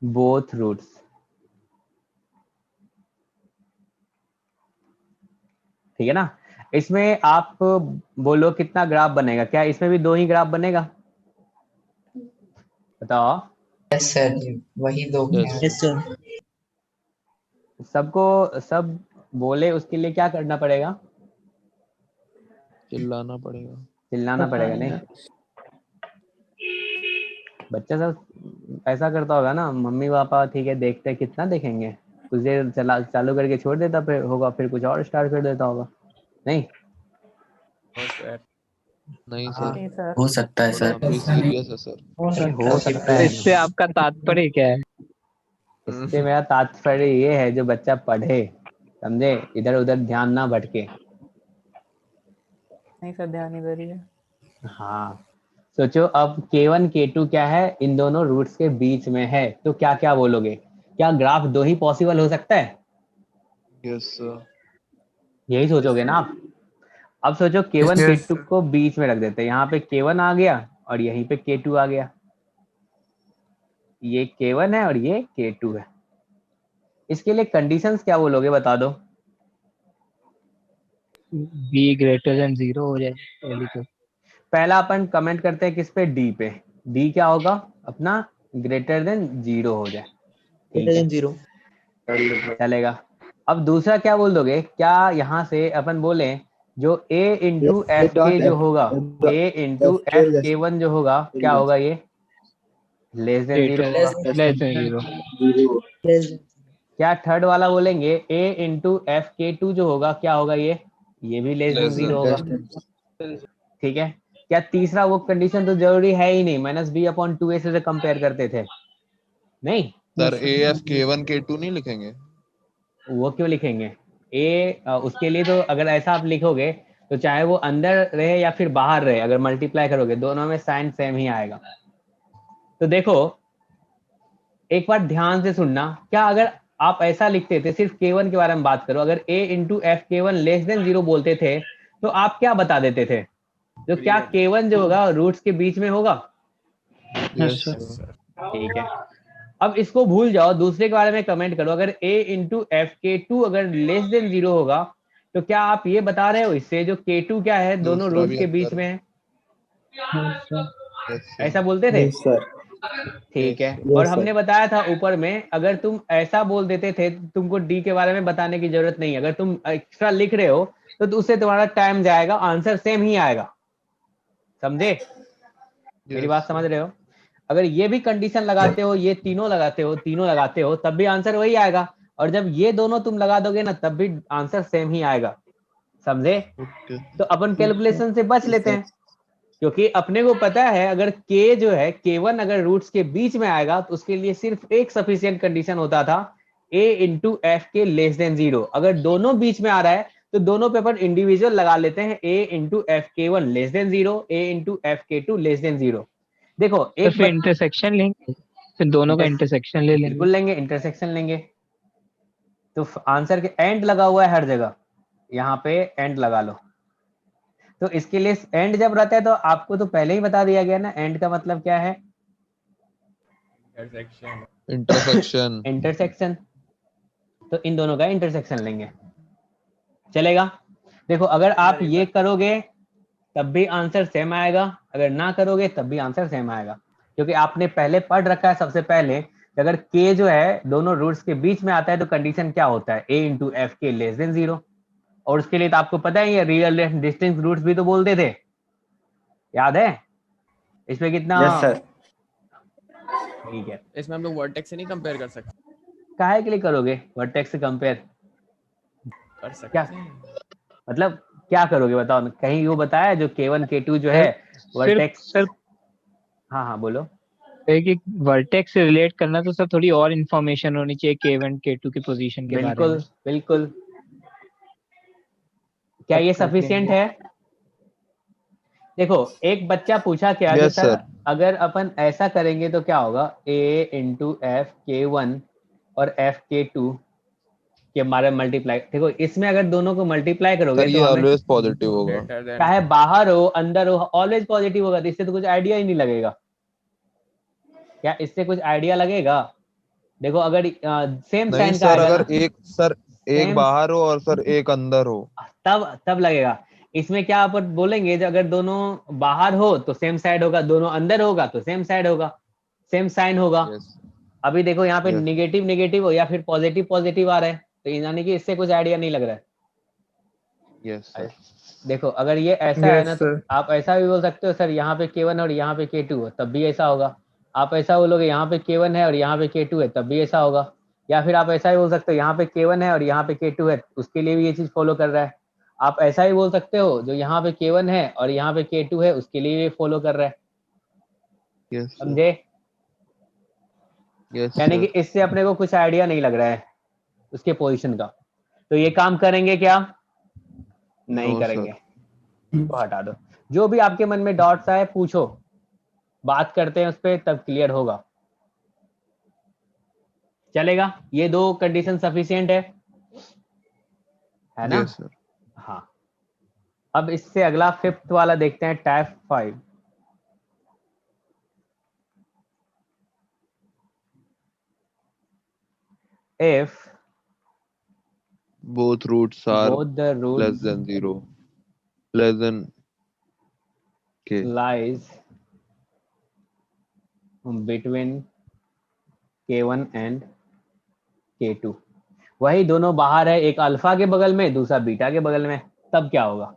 both roots। ठीक है ना? इसमें आप बोलो कितना ग्राफ बनेगा, क्या इसमें भी 2 ही ग्राफ बनेगा? बताओ। Yes, sir. वही दो यस हैं। Yes sir. सबको सब बोले उसके लिए क्या करना पड़ेगा? चिल्लाना पड़ेगा। चिल्लाना पड़ेगा नहीं? बच्चा सब ऐसा करता होगा ना, मम्मी पापा ठीक है देखते हैं, कितना देखेंगे, कुछ देर चला चालू करके छोड़ देता फिर होगा, फिर कुछ और स्टार्ट कर देता होगा। नहीं नहीं हाँ, सर, हो सकता है थोड़ा सर। अभी सीरियस है सर। अरे हो सकता है। इससे आपका तात्पर्य क्या है? इससे मेरा तात्पर्य ये है जो बच्चा पढ़े, समझे, इधर उधर ध्यान ना भटके। नहीं सर, ध्यान इधर ही है। हाँ सोचो अब k1 k2 क्या है, इन दोनों रूट्स के बीच में है, तो क्या क्या बोलोगे? क्या ग्राफ 2 ही पॉसिबल हो सकता है? Yes sir. यही सोचोगे ना आप? अब सोचो k1 k2 को बीच में रख देते हैं, यहाँ पे k1 आ गया और यहीं पे k2 आ गया। ये k1 है और ये k2 है। इसके लिए कंडीशंस क्या बोलोगे, बता दो। बी ग्रेटर देन 0 हो जाए पहली तो। पहला अपन कमेंट करते हैं किस पे, डी पे। डी क्या होगा अपना, ग्रेटर देन 0 हो जाए। ठीक ग्रेटर है देन 0। चलेगा। अब दूसरा क्या बोल दोगे, क्या यहाँ से अपन बोले जो a इंटू एफ के जो होगा, a into F K one जो होगा, क्या होगा ये, लेस देन 0 होगा। Less than 0। क्या थर्ड वाला बोलेंगे a into F K to जो होगा, क्या होगा ये भी लेस देन लेस 0 होगा। ठीक है। क्या तीसरा वो कंडीशन तो जरूरी है ही नहीं, -b/2a से कंपेयर करते थे नहीं? Sir A F k1 k2 नहीं लिखेंगे? वो क्यों लिखेंगे? उसके लिए तो अगर ऐसा आप लिखोगे तो चाहे वो अंदर रहे या फिर बाहर रहे, अगर मल्टीप्लाई करोगे दोनों में साइन सेम ही आएगा। तो देखो एक बार ध्यान से सुनना, क्या अगर आप ऐसा लिखते थे, सिर्फ k1 के बारे में बात करो, अगर a into F k1 less than 0 बोलते थे तो आप क्या बता देते थे, जो क्या k1 जो होगा रूट्स के बीच में होगा। Yes sir. सर। ठीक है। अब इसको भूल जाओ, दूसरे के बारे में कमेंट करो, अगर a into F K to अगर लेस देन 0 होगा तो क्या आप ये बता रहे हो इससे जो k2 क्या है दोनों दूसरा रूट्स भी के अंदर बीच है। में है, यस सर। ऐसा बोलते थे? सर। ठीक है। Yes, और हमने बताया था ऊपर में, अगर तुम ऐसा बोल देते थे तुमको डी के बारे में बताने की जरूरत नहीं, अगर तुम एक्स्ट्रा लिख रहे हो तो उससे तुम्हारा टाइम जाएगा, आंसर सेम ही आएगा। समझे? मेरी बात समझ रहे हो? अगर ये भी कंडीशन लगाते हो, ये तीनों लगाते हो तब भी आंसर वही आएगा, और जब ये दोनों तुम लगा दोगे ना तब भी आंसर सेम ही आएगा। समझे? ओके। तो अपन कैलकुलेशन से बच लेते हैं, क्योंकि अपने को पता है अगर k जो है k1 अगर रूट्स के बीच में आएगा तो उसके लिए सिर्फ एक सफिशिएंट कंडीशन होता था, a into F K less than 0। अगर दोनों बीच में आ रहा है तो दोनों पे अपन इंडिविजुअल लगा लेते हैं, a into F K one less than 0, a into F K two less than 0। देखो तो एक फिर इंटरसेक्शन लेंगे, फिर दोनों का इंटरसेक्शन ले लेंगे। बिल्कुल लेंगे, इंटरसेक्शन लेंगे। तो आंसर के एंड लगा हुआ है हर जगह, यहाँ पे एंड लगा लो। तो इसके लिए एंड जब रहता है तो आपको तो पहले ही बता दिया गया ना, एंड का मतलब क्या है, इंटरसेक्शन। इंटरसेक्शन। तो इन दोनों का इंटरसेक्शन लेंगे, चलेगा। देखो अगर आप ये करोगे तब भी आंसर सेम आएगा, अगर ना करोगे तब भी आंसर सेम आएगा, क्योंकि आपने पहले पढ़ रखा है सबसे पहले कि अगर k जो है दोनों रूट्स के बीच में आता है तो कंडीशन क्या होता है, a into F K less than 0। और उसके लिए तो आपको पता ही है रियल डिस्टिंक्ट रूट्स भी तो बोलते थे, याद है? इसमें कितना? Yes sir. ठीक है, इसमें हम लोग वर्टेक्स से नहीं कंपेयर कर सकते? काहे के लिए करोगे वर्टेक्स से कंपेयर? कर सकते क्या हैं। मतलब क्या करोगे बताओ ना? कहीं वो बताया जो k1 k2 जो है वर्टेक्स? सर हाँ हाँ बोलो। कि वर्टेक्स से रिलेट करना तो सर थोड़ी और इन्फॉर्मेशन होनी चाहिए k1 k2 की पोजीशन के बारे बिल्कुल में। बिल्कुल। क्या ये कर सफिशिएंट देंगे। है? देखो एक बच्चा पूछा क्या जो यस सर सर। अगर अपन ऐसा करेंगे तो क्या होगा, a इंटू एफ k1 और एफ k2 के हमारे मल्टीप्लाई। देखो इसमें अगर दोनों को मल्टीप्लाई करोगे सर तो ये हमें ऑलवेज पॉजिटिव होगा। ग्रेटर देन चाहे बाहर हो अंदर हो ऑलवेज पॉजिटिव होगा, तो इससे तो कुछ आइडिया ही नहीं लगेगा। क्या इससे कुछ आइडिया लगेगा? देखो अगर सेम नहीं साइन का सर, आएगा अगर ना, एक सेम बाहर हो और सर एक अंदर हो। तब लगेगा। इसमें क्या अपन बोलेंगे जब अगर दोनों बाहर हो तो सेम साइड होगा, दोनों अंदर होगा तो सेम साइड होगा, सेम साइन होगा। यस अभी देखो यहाँ पे यस निगेटिव निगेटिव हो या फिर पॉजिटिव पॉजिटिव आ रहा है, तो यानी कि इससे कुछ आइडिया नहीं लग रहा है। Yes sir. देखो अगर ये ऐसा है ना यस तो सर। आप ऐसा भी बोल सकते हो सर यहाँ पे k1 और यहाँ पे k2 हो तब भी ऐसा होगा। आप ऐसा बोलोगे यहाँ पे k1 है और यहाँ पे k2 है तब भी ऐसा होगा। या फिर आप ऐसा भी बोल सकते हो यहाँ पे k1 है और यहाँ पे k2 है, उसके लिए भी ये चीज फॉलो कर रहा है। आप ऐसा ही बोल सकते हो जो यहाँ पे k1 है और यहाँ पे k2 है उसके लिए भी फॉलो कर रहा है। Yes sir. समझे? यस यानी कि सर। इससे अपने को कुछ आइडिया नहीं लग रहा है उसके पोजीशन का, तो ये काम करेंगे क्या? नहीं नो करेंगे, सर। तो हटा दो। जो भी आपके मन में डॉट्स आए पूछो, बात करते हैं उस पर तब क्लियर होगा। चलेगा? ये दो कंडीशन सफिशिएंट है ना? Yes sir. हाँ। अब इससे अगला फिफ्थ वाला देखते हैं, type 5। if both roots are both the less roots than 0, less than k. lies between k1 and k2, वही दोनों बाहर है, एक अल्फा के बगल में दूसरा बीटा के बगल में, तब क्या होगा?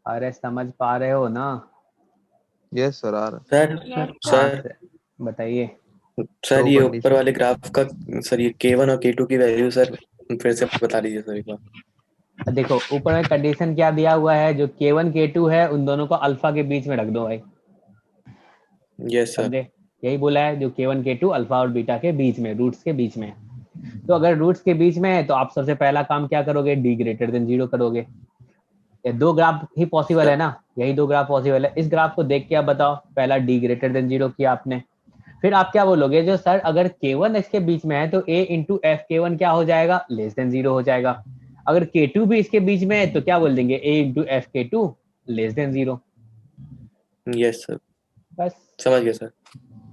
अरे समझ पा रहे हो ना? यस सर आ रहा। सर हाँ सर बताइए। सर दो ये condition। ऊपर वाले ग्राफ का सर ये k1 और k2 की वैल्यू सर फिर से बता दीजिए सर एक बार। देखो ऊपर में कंडीशन क्या दिया हुआ है, जो k1 k2 है उन दोनों को अल्फा के बीच में रख दो भाई। Yes sir. समझे? यही बोला है, जो k1 k2 अल्फा और बीटा के बीच में, रूट्स के बीच में है। तो अगर रूट्स के बीच में है तो आप सबसे पहला काम क्या करोगे, d ग्रेटर देन 0 करोगे। ये दो ग्राफ ही पॉसिबल है ना, यही दो ग्राफ पॉसिबल है। इस ग्राफ को देख के आप बताओ, पहला d ग्रेटर देन 0 किया आपने, फिर आप क्या बोलोगे, जो सर अगर k1 इसके बीच में है तो a इंटू एफ k1 क्या हो जाएगा, लेस देन 0 हो जाएगा। अगर k2 भी इसके बीच में है तो क्या बोल देंगे, a into F k2 less than 0। Yes sir बस समझ गया सर।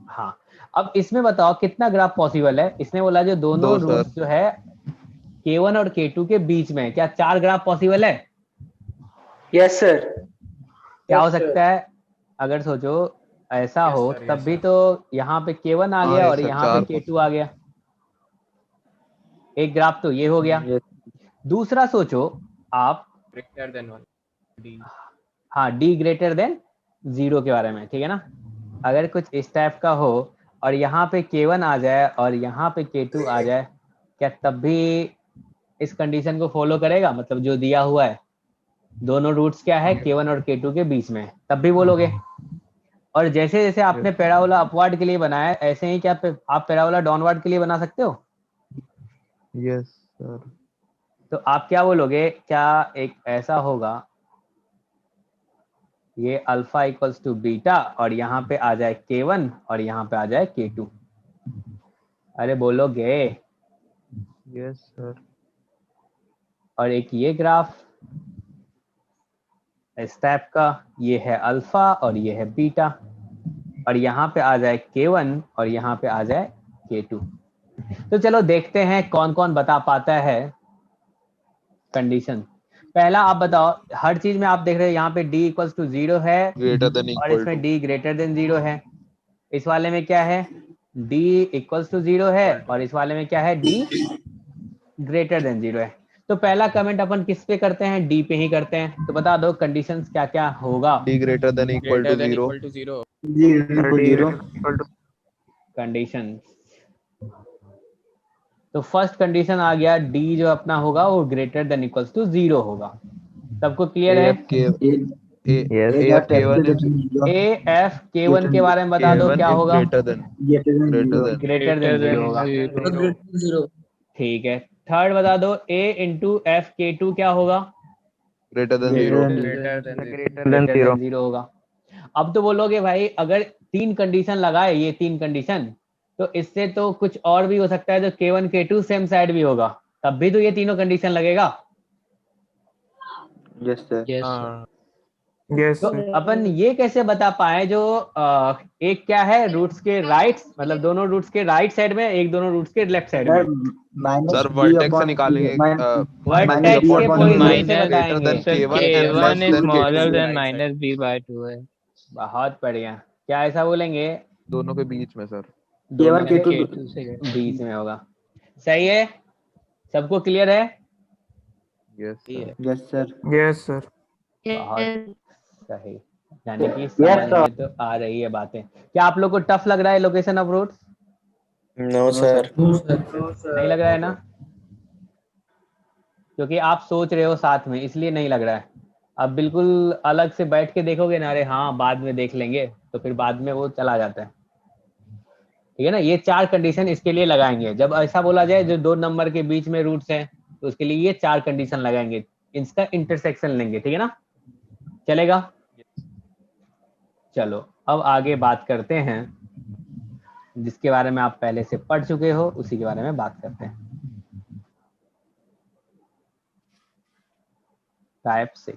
हाँ। अब इसमें बताओ कितना ग्राफ पॉसिबल है? इसने बोला जो दोनों दो रूट्स सर। जो है k1 और k2 के बीच में, क्या 4 ग्राफ पॉसिबल है? Yes sir. क्या हो सकता है? अगर सोचो ऐसा Yes, हो sir, तब yes, भी sir. तो यहाँ पे k1 आ गया हाँ और सर यहाँ पे 4 k2 आ गया, एक ग्राफ तो ये हो गया। Yes. दूसरा सोचो आप, Greater than 1. D. हाँ d ग्रेटर देन 0 के बारे में, ठीक है ना? अगर कुछ इस टाइप का हो और यहाँ पे k1 आ जाए और यहाँ पे k2 आ जाए, क्या तब भी इस कंडीशन को फॉलो करेगा? मतलब जो दिया हुआ है दोनों रूट्स क्या है, k1 और k2 के बीच में, तब भी बोलोगे। और जैसे जैसे आपने पैराबोला अपवर्ड के लिए बनाया है, ऐसे ही क्या आप पैराबोला डाउनवर्ड के लिए बना सकते हो? Yes sir. तो आप क्या बोलोगे, क्या एक ऐसा होगा, ये अल्फा इक्वल्स टू बीटा और यहाँ पे आ जाए k1 और यहाँ पे आ जाए k2? अरे बोलोगे? Yes sir. और एक ये ग्राफ इस टाइप का, ये है अल्फा और ये है बीटा, और यहाँ पे आ जाए k1 और यहाँ पे आ जाए k2। तो चलो देखते हैं कौन कौन बता पाता है कंडीशन। पहला आप बताओ, हर चीज में आप देख रहे हैं यहाँ पे d इक्वल्स टू 0 है ग्रेटर देन और इक्वल इसमें टू d ग्रेटर देन 0 है। इस वाले में क्या है, d इक्वल्स टू 0 है और इस वाले में क्या है, d ग्रेटर देन 0 है। तो पहला कमेंट अपन किस पे करते हैं, d पे ही करते हैं। तो बता दो कंडीशंस क्या क्या होगा। D greater than equal to greater than 0 equal to 0 0 condition, तो फर्स्ट कंडीशन आ गया, d जो अपना होगा वो ग्रेटर देन इक्वल्स टू 0 होगा। सबको क्लियर है। AF K1 AF K1 के बारे में बता दो क्या होगा, ग्रेटर देन ग्रेटर देन 0 होगा। ठीक है। थर्ड बता दो, A इंटू F K2 क्या होगा, ग्रेटर देन 0 ग्रेटर देन 0 होगा। अब तो बोलोगे भाई अगर 3 कंडीशन लगाए, ये 3 कंडीशन, तो इससे तो कुछ और भी हो सकता है, तो K1 K2 सेम साइड भी होगा, तब भी तो ये तीनों कंडीशन लगेगा। यस सर Yes, तो sir. अपन ये कैसे बता पाए जो एक क्या है रूट्स के राइट, मतलब दोनों रूट्स के राइट साइड में, एक दोनों रूट्स के लेफ्ट साइड में। सर वर्टेक्स से निकालेंगे वर्टेक्स के पोजीशन से बताएंगे। K1 is smaller than minus b by 2 है। बहुत बढ़िया। क्या ऐसा बोलेंगे, दोनों के बीच में सर, दोनों के K2 से बीच में होगा। सही है, सबको क्लियर है। यस सर यस सर बहुत सही, यानी कि समझ में तो आ रही है बातें। क्या आप लोग को टफ लग रहा है location of roots, no sir नहीं लग रहा है ना, क्योंकि आप सोच रहे हो साथ में इसलिए नहीं लग रहा है। अब बिल्कुल अलग से बैठ के देखोगे ना, अरे हाँ बाद में देख लेंगे, तो फिर बाद में वो चला जाता है। ठीक है ना, ये 4 कंडीशन इसके लिए लगाएंगे। जब ऐसा बोला जाए जो 2 नंबर के बीच में रूट्स हैं, तो उसके लिए ये 4 कंडीशन लगाएंगे, इसका इंटरसेक्शन लेंगे। ठीक है ना, चलेगा। चलो अब आगे बात करते हैं, जिसके बारे में आप पहले से पढ़ चुके हो उसी के बारे में बात करते हैं। टाइप 6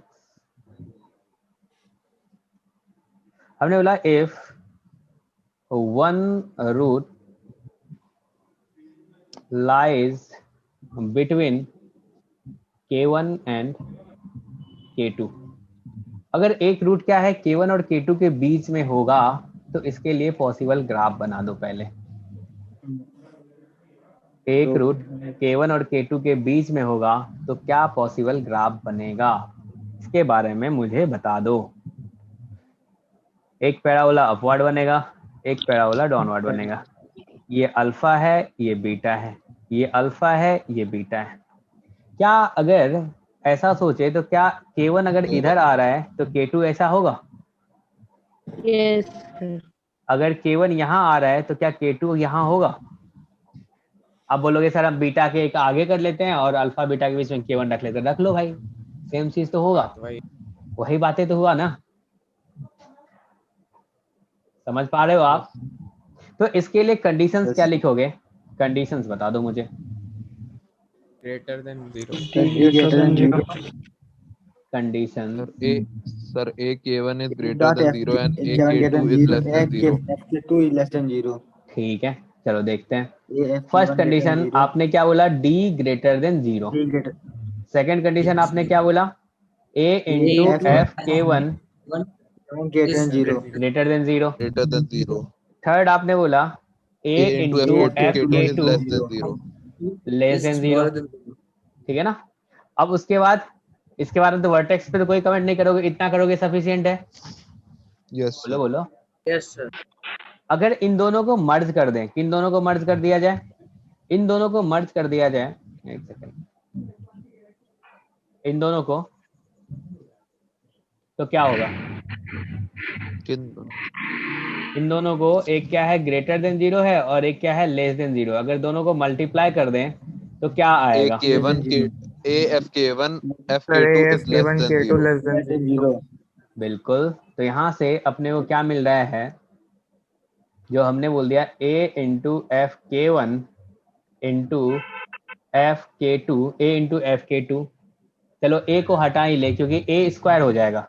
हमने बोला if one root lies between K1 and K2, अगर एक रूट क्या है K1 और K2 के बीच में होगा, तो इसके लिए पॉसिबल ग्राफ बना दो पहले। एक रूट K1 और K2 के बीच में होगा तो क्या पॉसिबल ग्राफ बनेगा, इसके बारे में मुझे बता दो। एक पैराबोला अपवर्ड बनेगा, एक पैराबोला डाउनवर्ड बनेगा। ये अल्फा है, ये बीटा है, ये अल्फा है, ये बीटा है। क्या अगर ऐसा सोचे तो क्या K1 अगर इधर आ रहा है तो K2 ऐसा होगा? यस अगर K1 यहाँ आ रहा है तो क्या K2 यहाँ होगा? आप बोलोगे सर हम बीटा के एक आगे कर लेते हैं और अल्फा बीटा के बीच में K1 रख लेते हैं। रख लो भाई, सेम चीज तो होगा, वही बातें तो हुआ ना। समझ पा रहे हो आप? तो इसके लिए कंडीशंस क्या लिखोगे, कंडीशंस बता दो मुझे। greater than 0 condition sir A K1 is greater than 0 and A K2 is less than 0 K2 is less than 0। ठीक है, चलो देखते हैं। फर्स्ट कंडीशन आपने क्या बोला, D greater than 0। Second condition आपने क्या बोला, A into F K1 greater than 0। Third आपने बोला A into F K2 less than 0। ठीक है ना। अब उसके बाद इसके बारे में तो वर्टेक्स पे तो कोई कमेंट नहीं करोगे, इतना करोगे सफिशिएंट है। यस बोलो बोलो। Yes sir. अगर इन दोनों को मर्ज कर दें, किन दोनों को मर्ज कर दिया जाए, इन दोनों को मर्ज कर दिया जाए, एक सेकंड, इन दोनों को, तो क्या होगा? इन दोनों को, एक क्या है ग्रेटर देन 0 है और एक क्या है लेस देन 0। अगर दोनों को मल्टीप्लाई कर दें तो क्या आएगा? AF K1 less than 0। बिल्कुल। तो यहाँ से अपने को क्या मिल रहा है, जो हमने बोल दिया A into F K1 into F K2, A into F K2। चलो A को हटा ही ले क्योंकि A स्क्वायर हो जाएगा।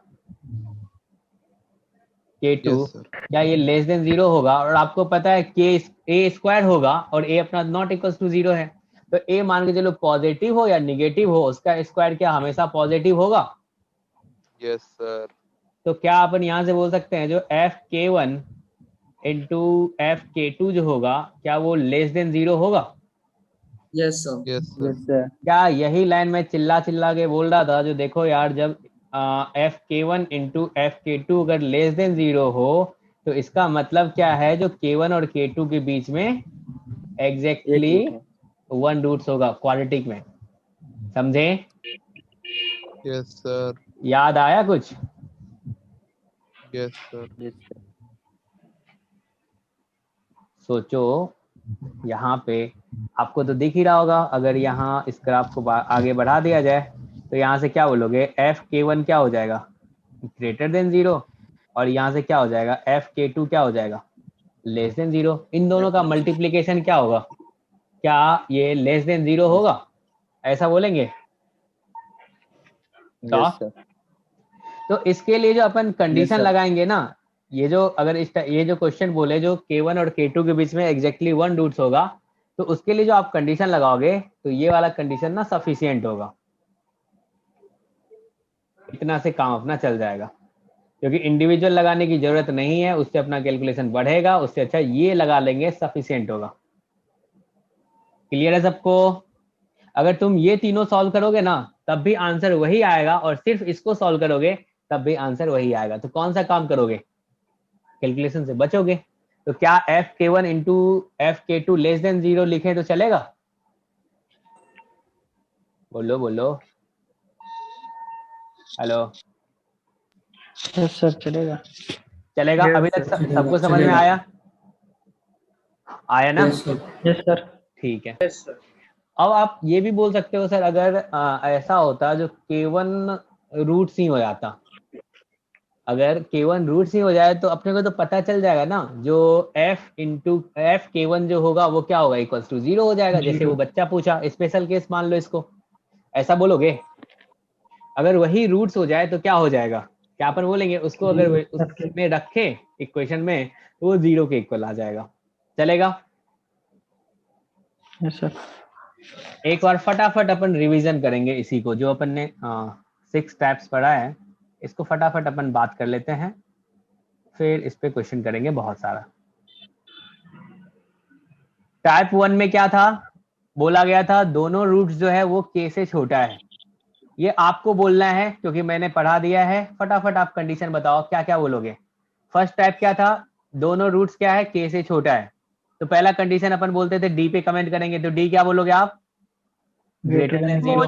K2 क्या ये लेस देन 0 होगा? और आपको पता है A स्क्वायर होगा और A अपना नॉट इक्वल टू 0 है, तो ए मान के चलो पॉजिटिव हो या निगेटिव हो, उसका स्क्वायर क्या हमेशा पॉजिटिव होगा। Yes sir. तो क्या अपन यहाँ से बोल सकते हैं जो fk1 इंटू fk2 जो होगा क्या वो लेस देन 0 होगा। Yes sir. Yes sir. Yes, sir. क्या यही लाइन में चिल्ला चिल्ला के बोल रहा था जो देखो यार जब fk1 इंटू fk2 अगर लेस देन 0 हो तो इसका मतलब क्या है जो k1 और k2 के बीच में एग्जैक्टली एक root है। 1 रूट्स होगा क्वाड्रेटिक में, समझे। Yes sir. याद आया कुछ। Yes sir. Yes, sir. सोचो यहाँ पे आपको तो दिख ही रहा होगा, अगर यहाँ इस ग्राफ को आगे बढ़ा दिया जाए तो यहाँ से क्या बोलोगे fk1 क्या हो जाएगा ग्रेटर देन 0 और यहाँ से क्या हो जाएगा fk2 क्या हो जाएगा लेस देन 0। इन दोनों का मल्टीप्लीकेशन क्या होगा, क्या ये लेस देन 0 होगा, ऐसा बोलेंगे। Yes, sir. तो इसके लिए जो अपन कंडीशन sir. लगाएंगे ना, ये जो अगर ये जो क्वेश्चन बोले जो k1 और k2 के बीच में एग्जैक्टली 1 रूट्स होगा तो उसके लिए जो आप कंडीशन लगाओगे तो ये वाला कंडीशन ना सफिशिएंट होगा, इतना से काम अपना चल जाएगा, क्योंकि इंडिविजुअल लगाने की जरूरत नहीं है, उससे अपना कैलकुलेशन बढ़ेगा, उससे अच्छा ये लगा लेंगे सफिशिएंट होगा। क्लियर है सबको। अगर तुम ये तीनों सॉल्व करोगे ना तब भी आंसर वही आएगा और सिर्फ इसको सॉल्व करोगे तब भी आंसर वही आएगा, तो कौन सा काम करोगे, कैलकुलेशन से बचोगे। तो क्या fk1 into fk2 less than 0 लिखें तो चलेगा, बोलो बोलो, हेलो। यस सर चलेगा। चलेगा। Yes, अभी तक sir. सबको समझ में आया, आया ना। Yes sir. ठीक है। अब आप ये भी बोल सकते हो सर अगर ऐसा होता जो k1 रूट सी हो जाता, अगर k1 रूट सी हो जाए तो अपने को तो पता चल जाएगा ना जो fk1 जो होगा वो क्या होगा इक्वल्स टू 0 हो जाएगा, जैसे वो बच्चा पूछा स्पेशल केस मान लो इसको, ऐसा बोलोगे। अगर वही रूट्स हो जाए तो क्या हो जाएगा, क्या अपन बोलेंगे उसको अगर उसमें रखे इक्वेशन में तो वो 0 के इक्वल आ जाएगा, चलेगा। Yes sir. एक बार फटाफट अपन रिवीजन करेंगे इसी को जो अपन ने 6 स्टेप्स पढ़ा है, इसको फटाफट अपन बात कर लेते हैं, फिर इस पे क्वेश्चन करेंगे बहुत सारा। टाइप 1 में क्या था, बोला गया था दोनों रूट्स जो है वो k से छोटा है, ये आपको बोलना है क्योंकि मैंने पढ़ा दिया है। फटाफट आप कंडीशन बताओ क्या क्या बोलोगे। फर्स्ट टाइप क्या था, दोनों रूट्स क्या है k से छोटा है, तो पहला कंडीशन अपन बोलते थे d पे कमेंट करेंगे, तो d क्या बोलोगे आप greater than 0।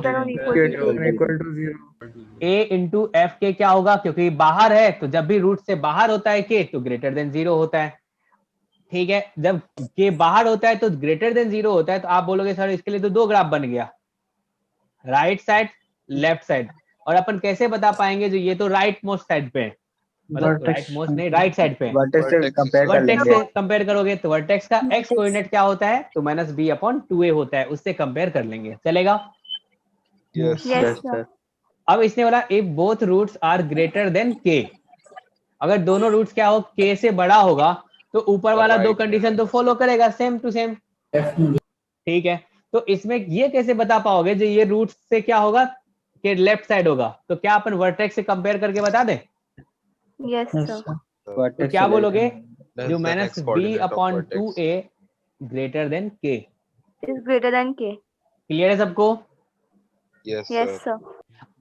Equal to 0. a into F के क्या होगा, क्योंकि बाहर है तो जब भी रूट से बाहर होता है k तो ग्रेटर देन 0 होता है, ठीक है। जब k बाहर होता है तो ग्रेटर देन 0 होता है, तो आप बोलोगे सर इसके लिए तो 2 ग्राफ बन गया, राइट साइड लेफ्ट साइड, और अपन कैसे बता पाएंगे जो ये तो राइट मोस्ट साइड पे है, मतलब राइट मोस्ट नहीं राइट साइड पे, Vertex से compare कर वर्टेक्स लेंगे. से कंपेयर करोगे तो वर्टेक्स का x कोऑर्डिनेट क्या होता है तो -b/2a होता है, उससे कंपेयर कर लेंगे, चलेगा। यस। Yes, sir. अब इसने बोला if both roots are greater than k, अगर दोनों रूट्स क्या हो k से बड़ा होगा तो ऊपर वाला दो कंडीशन तो फॉलो करेगा सेम टू सेम, ठीक है। तो इसमें ये कैसे बता पाओगे जो ये रूट से क्या होगा कि लेफ्ट साइड होगा, तो क्या अपन वर्टेक्स से कंपेयर करके बता दें। Yes sir. तो Vertex क्या से बोलोगे Less जो than x coordinate of vertex. -b/2a greater than k, is greater than K. Clear है सबको। Yes yes sir. सर।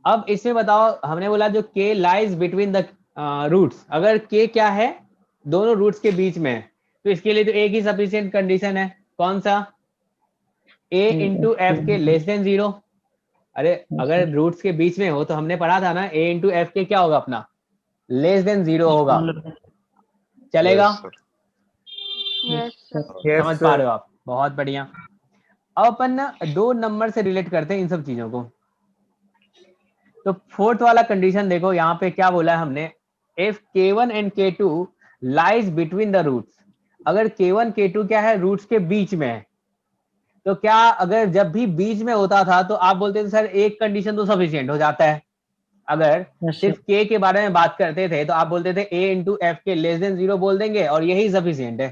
अब इसमें बताओ, हमने बोला जो k lies between the roots, अगर k क्या है दोनों रूट्स के बीच में है तो इसके लिए तो एक ही सफिशिएंट कंडीशन है, कौन सा a into F K less than 0। अरे अगर रूट्स के बीच में हो तो हमने पढ़ा था ना a इंटू एफ के क्या होगा अपना लेस देन 0 होगा, चलेगा। Yes sir. समझ पा रहे हो आप, बहुत बढ़िया। अब अपन ना 2 नंबर से रिलेट करते हैं इन सब चीजों को। तो फोर्थ वाला कंडीशन देखो यहाँ पे क्या बोला है हमने, if k1 and k2 lies between the roots, अगर k1 k2 क्या है रूट्स के बीच में है, तो क्या अगर जब भी बीच में होता था तो आप बोलते थे सर एक कंडीशन तो सफिशिएंट हो जाता है, अगर सिर्फ k के बारे में बात करते थे तो आप बोलते थे a into F K less than 0 बोल देंगे और यही सफिशिएंट है।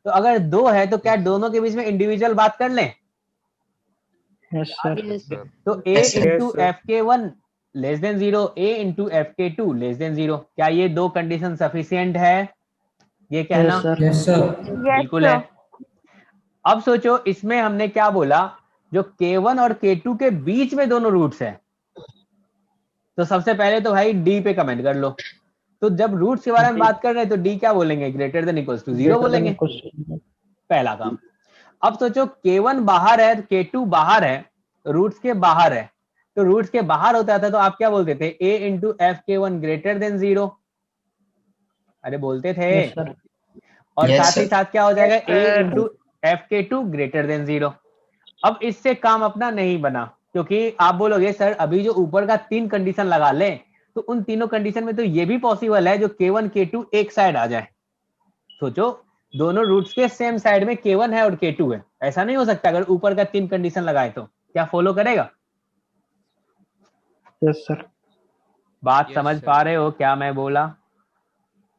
तो अगर 2 है तो क्या दोनों के बीच में इंडिविजुअल बात कर लें, यस सर। तो a Yes, sir. Into F K one less than 0, a into F K two less than 0, क्या ये दो कंडीशन सफिशियंट है ये कहना? Yes sir. Yes, sir. Yes, बिल्कुल है। sir. अब सोचो इसमें हमने क्या बोला, जो k1 और k2 के बीच में दोनों रूट्स हैं, तो सबसे पहले तो भाई d पे कमेंट कर लो। तो जब रूट्स के बारे में बात कर रहे हैं तो d क्या बोलेंगे, ग्रेटर देन इक्वल्स टू 0 बोलेंगे, पहला काम। अब सोचो k1 बाहर है, k2 बाहर है, रूट्स के बाहर है, तो रूट्स के बाहर होता था तो आप क्या बोलते थे, a into F K one greater than 0, अरे बोलते थे। Yes sir. और Yes, साथ ही sir. साथ क्या हो जाएगा, a into F K to greater than 0। अब इससे काम अपना नहीं बना, क्योंकि आप बोलोगे सर अभी जो ऊपर का 3 कंडीशन लगा ले, तो उन तीनों कंडीशन में तो ये भी पॉसिबल है जो k1 k2 एक साइड आ जाए। सोचो दोनों रूट्स के सेम साइड में k1 है और k2 है, ऐसा नहीं हो सकता। अगर ऊपर का 3 कंडीशन लगाए तो क्या फॉलो करेगा? Yes sir. बात Yes, समझ sir. पा रहे हो क्या मैं बोला?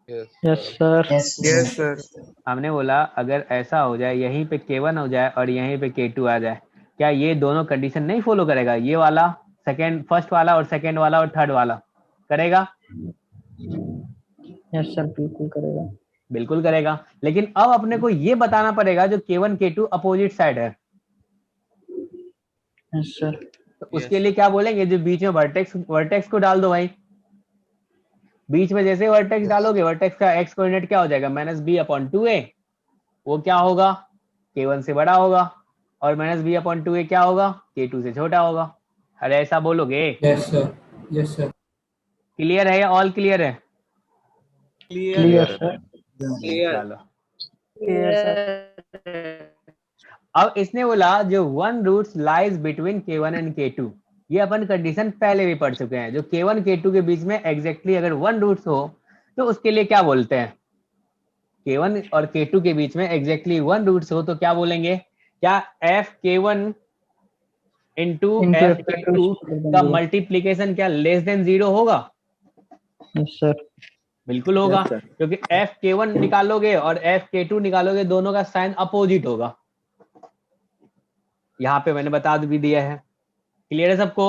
Yes sir. Yes, Yes, sir. हमने बोला अगर ऐसा हो जाए, यहीं पे k1 हो जाए और यहीं पे k2 आ जाए, क्या ये दोनों कंडीशन नहीं फॉलो करेगा? ये वाला सेकंड, फर्स्ट वाला और सेकंड वाला और थर्ड वाला करेगा? यस सर, बिल्कुल करेगा। बिल्कुल करेगा। लेकिन अब अपने को ये बताना पड़ेगा जो k1 k2 अपोजिट साइड है, यस सर। तो उसके लिए क्या बोलेंगे, जो बीच में वर्टेक्स को डाल दो भाई। बीच में जैसे वर्टेक्स डालोगे, वर्टेक्स का x कोऑर्डिनेट क्या हो जाएगा, -b/2a, वो क्या होगा, k1 से बड़ा होगा, और -b/2a क्या होगा, k2 से छोटा होगा। अरे ऐसा बोलोगे? Yes, sir. Yes, sir. Clear है या ऑल क्लियर है? Clear sir. चलो, अब इसने बोला जो one roots lies between k1 and k2, ये अपन कंडीशन पहले भी पढ़ चुके हैं। जो k1 k2 के बीच में एग्जैक्टली अगर वन रूट्स हो तो उसके लिए क्या बोलते हैं, k1 और k2 के बीच में एग्जैक्टली वन रूट्स हो तो क्या बोलेंगे, क्या F k1 into F k2 का मल्टीप्लीकेशन क्या लेस देन 0 होगा? Yes sir. बिल्कुल होगा, Yes, sir. क्योंकि एफ k1 निकालोगे और एफ k2 निकालोगे, दोनों का साइन अपोजिट होगा। यहाँ पे मैंने बता भी दिया है। क्लियर है सबको?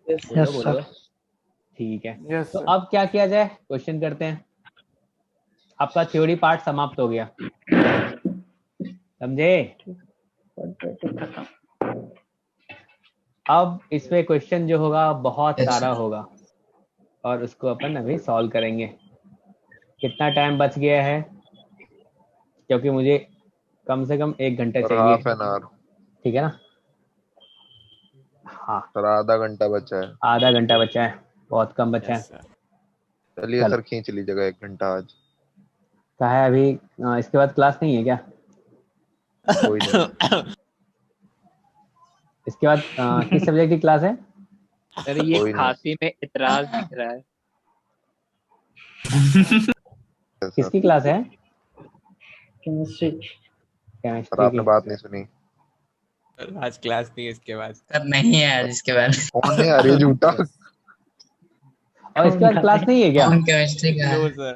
Yes sir. ठीक है। तो अब क्या किया जाए, क्वेश्चन करते हैं। आपका थ्योरी पार्ट समाप्त हो गया, समझे? अब इसमें क्वेश्चन जो होगा बहुत Yes, सारा sir. होगा और उसको अपन अभी सॉल्व करेंगे। कितना टाइम बच गया है, क्योंकि मुझे कम से कम 1 घंटा सर चाहिए, हाफ एन आवर, ठीक है ना? हाँ, सर आधा घंटा बचा है। आधा घंटा बचा है, बहुत कम बचा Yes, है। sir. चलिए चलो। सर खींच लीजिएगा 1 घंटा आज। क्या है अभी, इसके बाद क्लास नहीं है क्या? कोई नहीं, इसके बाद किस सब्जेक्ट की क्लास है? सर ये कोई नहीं। खांसी में इतराज दिख रहा है। सर किसकी क्लास है? केमिस्ट्री। सर केमिस्ट्री आपने की। बात नहीं सुनी। आज क्लास नहीं है इसके बाद। सर नहीं है आज इसके बाद। कौन है अरे झूठा? और इसके बाद क्लास नहीं है क्या? कौन केमिस्ट्री का नो है? सर।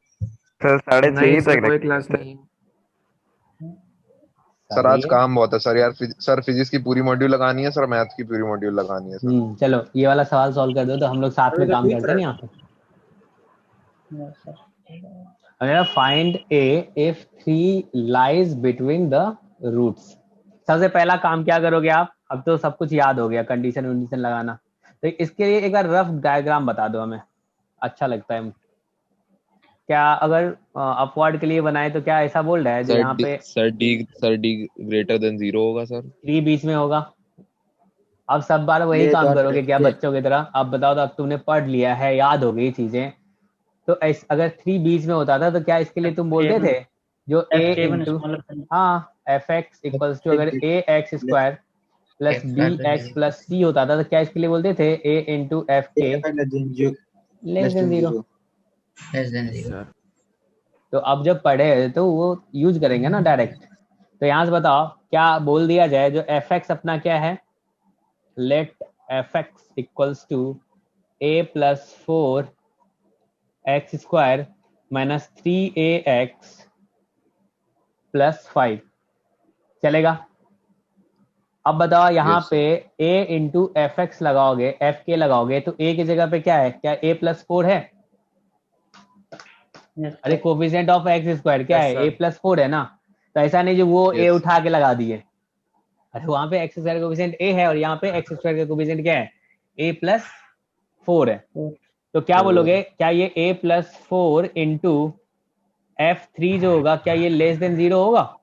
सर 6:30 नहीं सर, तक कोई क्लास नहीं। सर आज काम बहुत है सर यार। सर फिजिक्स की पूरी मॉड्यूल लगानी है, सर मैथ्स की पूरी मॉड्यूल लगानी है सर। चलो ये वाला सवाल सॉल्व कर दो तो हम लोग साथ में काम करते हैं यहाँ पे। अगर find A if 3 lies between the roots, सबसे पहला काम क्या करोगे आप? अब तो सब कुछ याद हो गया, कंडीशन वंडीशन लगाना, तो इसके लिए एक बार रफ डायग्राम बता दो हमें, अच्छा लगता है। क्या अगर अपवर्ड के लिए बनाए तो क्या ऐसा बोल रहा है जो यहाँ पे सर डी ग्रेटर देन 0 होगा सर। 3 बीच में होगा। अब सब बार वही काम करोगे क्या बच्चों की तरह? अब बताओ, तो अब तुमने पढ़ लिया है, याद हो गई चीजें, तो अगर 3 बीच में होता था तो क्या इसके लिए तुम बोलते थे जो a इंटू, हाँ, एफ एक्स इक्वल्स टू, अगर A x square plus B x plus C होता था तो क्या इसके लिए बोलते थे a into F K less than 0। Less than 0. तो अब जब पढ़े तो वो यूज करेंगे ना डायरेक्ट। तो यहाँ से बताओ क्या बोल दिया जाए, जो एफ एक्स अपना क्या है, let F X equals to a plus 4 X square minus 3ax plus 5, चलेगा? अब बताओ यहाँ Yes. पे a इंटू एफ एक्स लगाओगे, एफ के लगाओगे, तो a की जगह पे क्या है, क्या a प्लस 4 है? अरे कोफिशिएंट ऑफ एक्स स्क्वायर क्या Yes, है, sir. a प्लस 4 है ना, तो ऐसा नहीं जो वो a Yes. उठा के लगा दिए। अरे वहां पे एक्स स्क्वायर का कोफिशिएंट a है और यहाँ पे एक्स स्क्वायर का कोफिशिएंट क्या है, a प्लस 4 है। तो क्या बोलोगे, क्या ये a प्लस 4 इंटू f3 जो होगा, क्या ये लेस देन 0 होगा?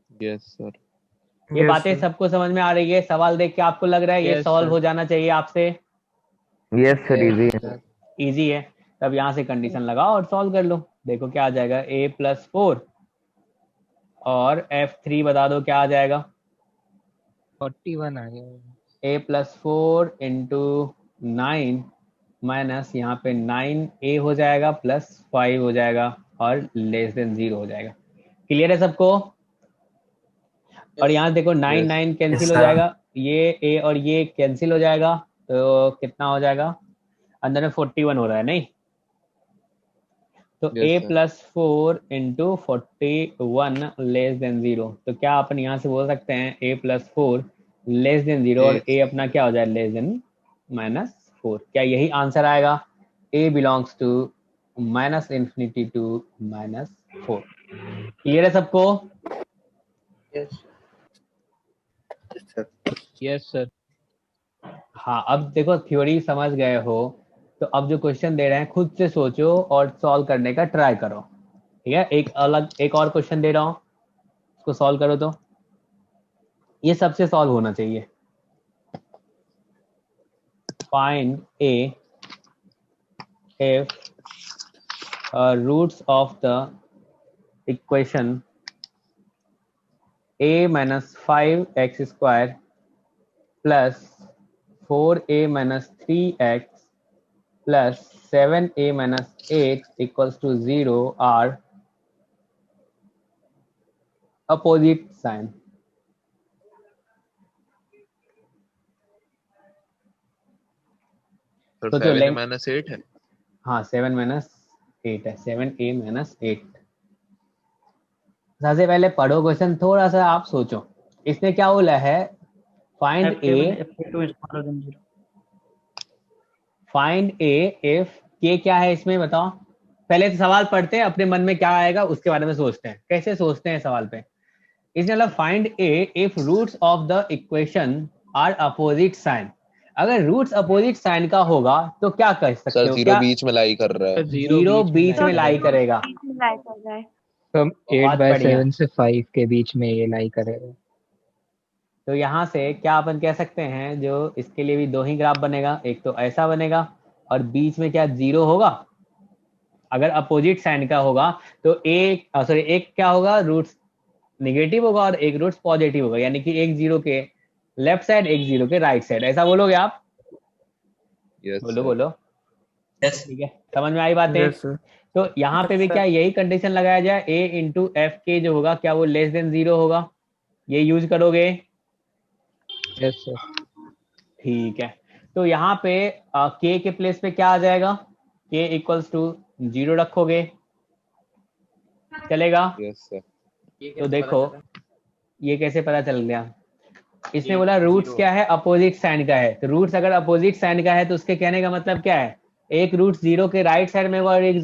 Yes, sir. ये बातें सबको समझ में आ रही है? सवाल देख के आपको लग रहा है ये Yes, सॉल्व sir. हो जाना चाहिए आपसे? Yes sir, easy sir. Easy है। तब यहाँ से कंडीशन लगाओ और सॉल्व कर लो, देखो क्या आ जाएगा, a प्लस 4 और f3 बता दो क्या आ जाएगा। 41 आ गया। a प्लस 4 इंटू 9 माइनस यहाँ पे 9a हो जाएगा प्लस 5 हो जाएगा और लेस देन 0 हो जाएगा। क्लियर है सबको? और यहाँ देखो 9 Yes. 9 कैंसिल Yes, हो sir. जाएगा, ये a और ये कैंसिल हो जाएगा, तो कितना हो जाएगा, अंदर में 41 हो रहा है नहीं, तो Yes, a sir. Plus 4 into 41 less than 0, तो क्या अपन यहाँ से बोल सकते हैं a प्लस 4 लेस देन 0 और a अपना क्या हो जाए, लेस देन -4। क्या यही आंसर आएगा? a belongs to -infinity to -4। Clear है सबको? Yes sir. हाँ, अब देखो थ्योरी समझ गए हो, तो अब जो क्वेश्चन दे रहे हैं खुद से सोचो और सॉल्व करने का ट्राई करो, ठीक है? एक और क्वेश्चन दे रहा हूँ, उसको सॉल्व करो, तो ये सबसे सॉल्व होना चाहिए। Find a if roots of the equation a minus 5x square plus 4a minus 3x plus 7a minus 8 equals to 0 are opposite sign. So तो 7 length- minus 8 है। हाँ 7 minus 8 है, 7a minus 8। सबसे पहले पढ़ो क्वेश्चन, थोड़ा सा आप सोचो। इसने क्या बोला है, फाइंड a if k क्या है इसमें बताओ। पहले तो सवाल पढ़ते हैं, अपने मन में क्या आएगा उसके बारे में सोचते हैं, कैसे सोचते हैं सवाल पे। इसने मतलब find a if roots of the equation are opposite sign। अगर रूट्स अपोजिट साइन का होगा तो क्या कह सकते सर हो, 0 क्या बीच में लाई कर रहा है। जीरो बीच में लाई करेगा, लाई कर रहा है। तो बहुत 8/7 से 5 के बीच में ये लाई करेगा। तो यहाँ से क्या अपन कह सकते हैं, जो इसके लिए भी दो ही ग्राफ बनेगा, एक तो ऐसा बनेगा और बीच में क्या 0 होगा। अगर अपोजिट साइन का होगा तो एक क्या होगा, रूट्स निगेटिव होगा और एक रूट्स पॉजिटिव होगा, यानी कि एक 0 के लेफ्ट साइड एक 0 के राइट साइड, ऐसा बोलोगे आप? Yes, बोलो sir. बोलो। Yes. ठीक है, समझ में आई बातें? तो यहाँ पे भी क्या यही कंडीशन लगाया जाए, a इंटू एफ के जो होगा क्या वो लेस देन 0 होगा, ये यूज करोगे? Yes sir. ठीक है, तो यहाँ पे k के प्लेस पे क्या आ जाएगा, k इक्वल्स टू 0 रखोगे, चलेगा? Yes, sir. तो देखो ये कैसे पता चल गया, इसने बोला रूट्स क्या है, अपोजिट साइन का है। तो रूट्स अगर अपोजिट साइन का है तो उसके कहने का मतलब क्या है, एक रूट 0 के राइट साइड में होगा और एक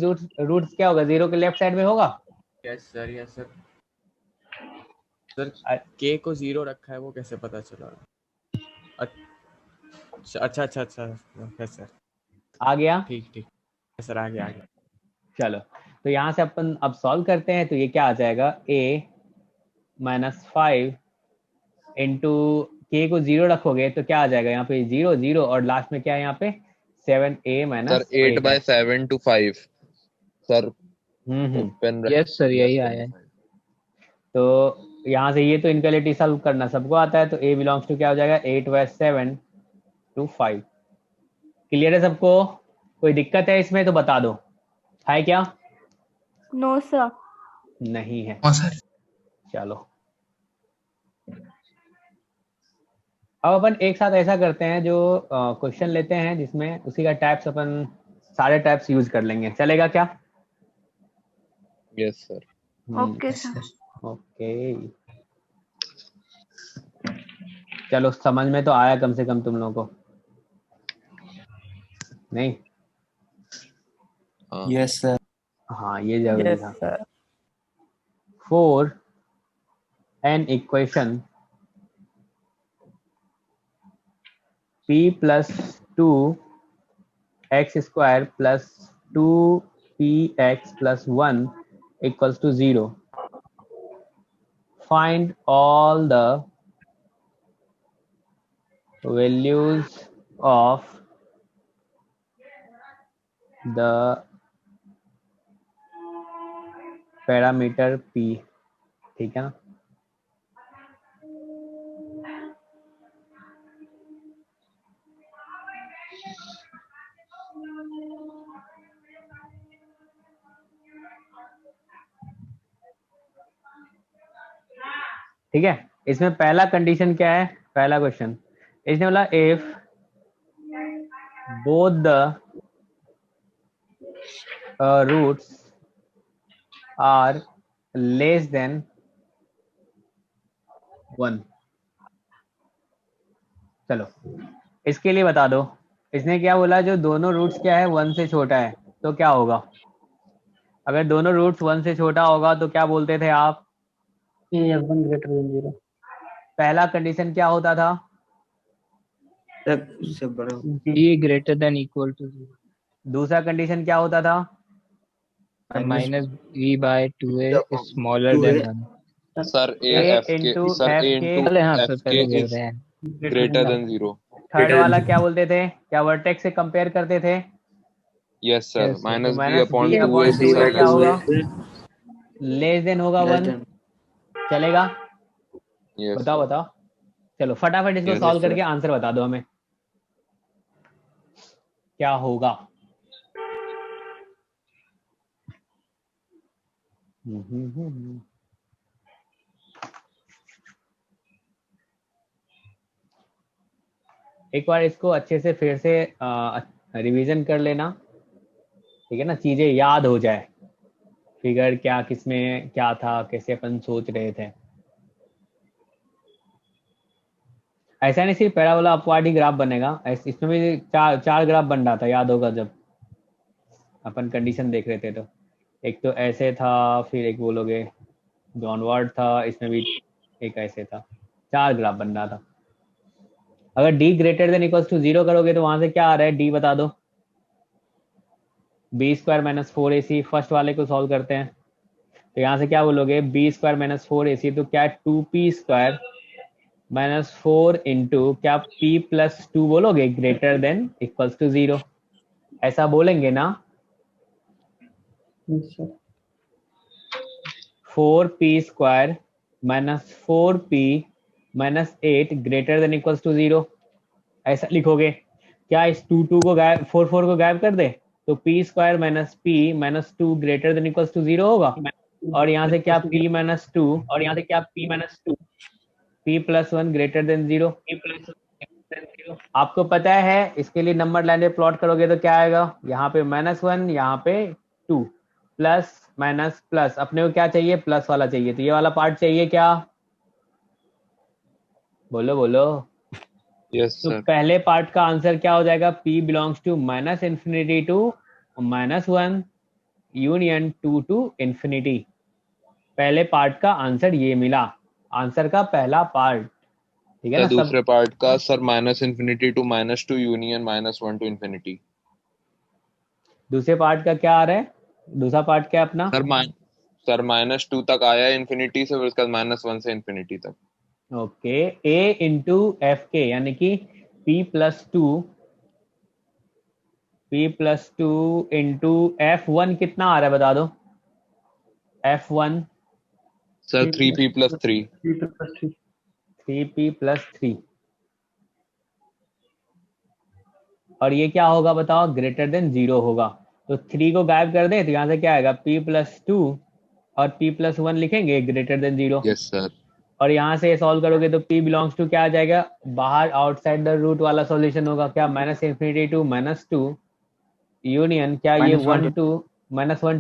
रूट्स क्या होगा, 0 के लेफ्ट साइड में होगा। Yes sir, yes sir. Sir के को 0 रखा है, वो कैसे पता चला? अच्छा अच्छा अच्छा, यस सर। आ गया? ठीक ठीक सर, आ गया। चलो, तो यहाँ से अपन अब सॉल्व करते हैं, तो ये क्या आ जाएगा, a माइनस 5 इंटू के को 0 रखोगे तो क्या आ जाएगा, यहाँ पे 0 0 और लास्ट में क्या है यहाँ पे 7a minus sir 8/7 to 5 sir. Open yes sir, यही आया है। तो यहाँ से ये तो इनक्वालिटी सॉल्व करना सबको आता है, तो a बिलोंग्स टू क्या हो जाएगा 8/7 to 5। क्लियर है सबको? कोई दिक्कत है इसमें तो बता दो, है क्या? No sir. नहीं है। हाँ सर। चलो अब अपन एक साथ ऐसा करते हैं, जो क्वेश्चन लेते हैं जिसमें उसी का टाइप्स अपन सारे टाइप्स यूज कर लेंगे, चलेगा क्या? Yes sir. Okay sir. Okay. चलो समझ में तो आया कम से कम तुम लोगों को, नहीं? हाँ यस सर। हाँ ये जरूरी यस था। Sir. For an equation p plus 2x square plus 2px plus 1 equals to 0, find all the values of the parameter p। ठीक है ना? ठीक है, इसमें पहला कंडीशन क्या है? पहला क्वेश्चन इसने बोला if both the roots are less than 1। चलो इसके लिए बता दो, इसने क्या बोला, जो दोनों रूट्स क्या है 1 से छोटा है तो क्या होगा? अगर दोनों रूट्स 1 से छोटा होगा तो क्या बोलते थे आप? f1 greater than 0। पहला कंडीशन क्या होता था? उससे बड़ा g greater than equal to 0 दूसरा कंडीशन क्या होता था? minus v by 2a is smaller than 1। Sir A a F के into सर f ए के इंटू पहले हाँ एफ सर के पहले बोल इज रहे हैं। Greater than 0। थर्ड वाला क्या बोलते थे? क्या वर्टेक्स से कंपेयर करते थे? Yes sir, Yes, sir. Minus B minus upon b 2 upon 2a क्या होगा? लेस देन होगा Less 1। than। चलेगा? यस बताओ बताओ, चलो फटाफट इसको Yes, सॉल्व sir. करके आंसर बता दो हमें, क्या होगा? एक बार इसको अच्छे से फिर से रिवीजन कर लेना, ठीक है ना, चीजें याद हो जाए, फिगर क्या किसमें क्या था, कैसे अपन सोच रहे थे। ऐसा नहीं सिर्फ पैराबोला अपवार्ड ही ग्राफ बनेगा, इसमें भी चार ग्राफ बन रहा था, याद होगा जब अपन कंडीशन देख रहे थे। तो एक तो ऐसे था, फिर एक बोलोगे डाउनवर्ड था, इसमें भी एक ऐसे था, 4 ग्राफ बन रहा था। अगर d greater than equals to 0 करोगे तो वहां से क्या आ रहा है, d बता दो। b square minus 4ac, first वाले को सॉल्व करते हैं तो यहाँ से क्या बोलोगे, b स्क्वायर माइनस 4ac तो क्या 2p स्क्वायर माइनस 4 इंटू क्या p प्लस 2 बोलोगे ग्रेटर देन इक्वल्स टू 0, ऐसा बोलेंगे ना? 4p square minus 4p minus 8 greater than equals to 0, ऐसा लिखोगे। क्या इस 2 को गायब, 4 को गायब कर दे तो p square minus p minus 2 greater than equals to 0 होगा, और यहाँ से क्या p माइनस 2 और यहाँ से क्या p minus 2 p plus 1 greater than 0। आपको पता है इसके लिए नंबर लाइन पे प्लॉट करोगे तो क्या आएगा, यहाँ पे -1 यहाँ पे 2, प्लस माइनस प्लस, अपने को क्या चाहिए, प्लस वाला चाहिए, तो ये वाला पार्ट चाहिए क्या, बोलो बोलो। यस तो सर। पहले पार्ट का आंसर क्या हो जाएगा, p belongs to minus infinity to -1 union 2 to infinity. पहले पार्ट का आंसर ये मिला, आंसर का पहला पार्ट, ठीक है ना। दूसरे पार्ट का sir minus infinity to -2 union -1 to infinity. दूसरे पार्ट का क्या आ रहा है, दूसरा पार्ट क्या अपना सर -2 तक आया इन्फिनिटी से, फिर उसके बाद -1 से इन्फिनिटी तक। ओके, a इंटू एफ के यानी कि p प्लस 2 इंटू f1 कितना आ रहा है बता दो, f1 sir 3p plus 3। 3p plus 3, और ये क्या होगा बताओ, ग्रेटर देन 0 होगा, तो 3 को गायब कर दे तो यहाँ से क्या आएगा, p प्लस 2 और p प्लस 1 लिखेंगे ग्रेटर देन 0। Yes sir. और यहाँ से सॉल्व करोगे तो p बिलोंग्स टू क्या आ जाएगा, बाहर आउटसाइड द रूट वाला सॉल्यूशन होगा, क्या माइनस इन्फिनिटी टू -2 यूनियन क्या ये 1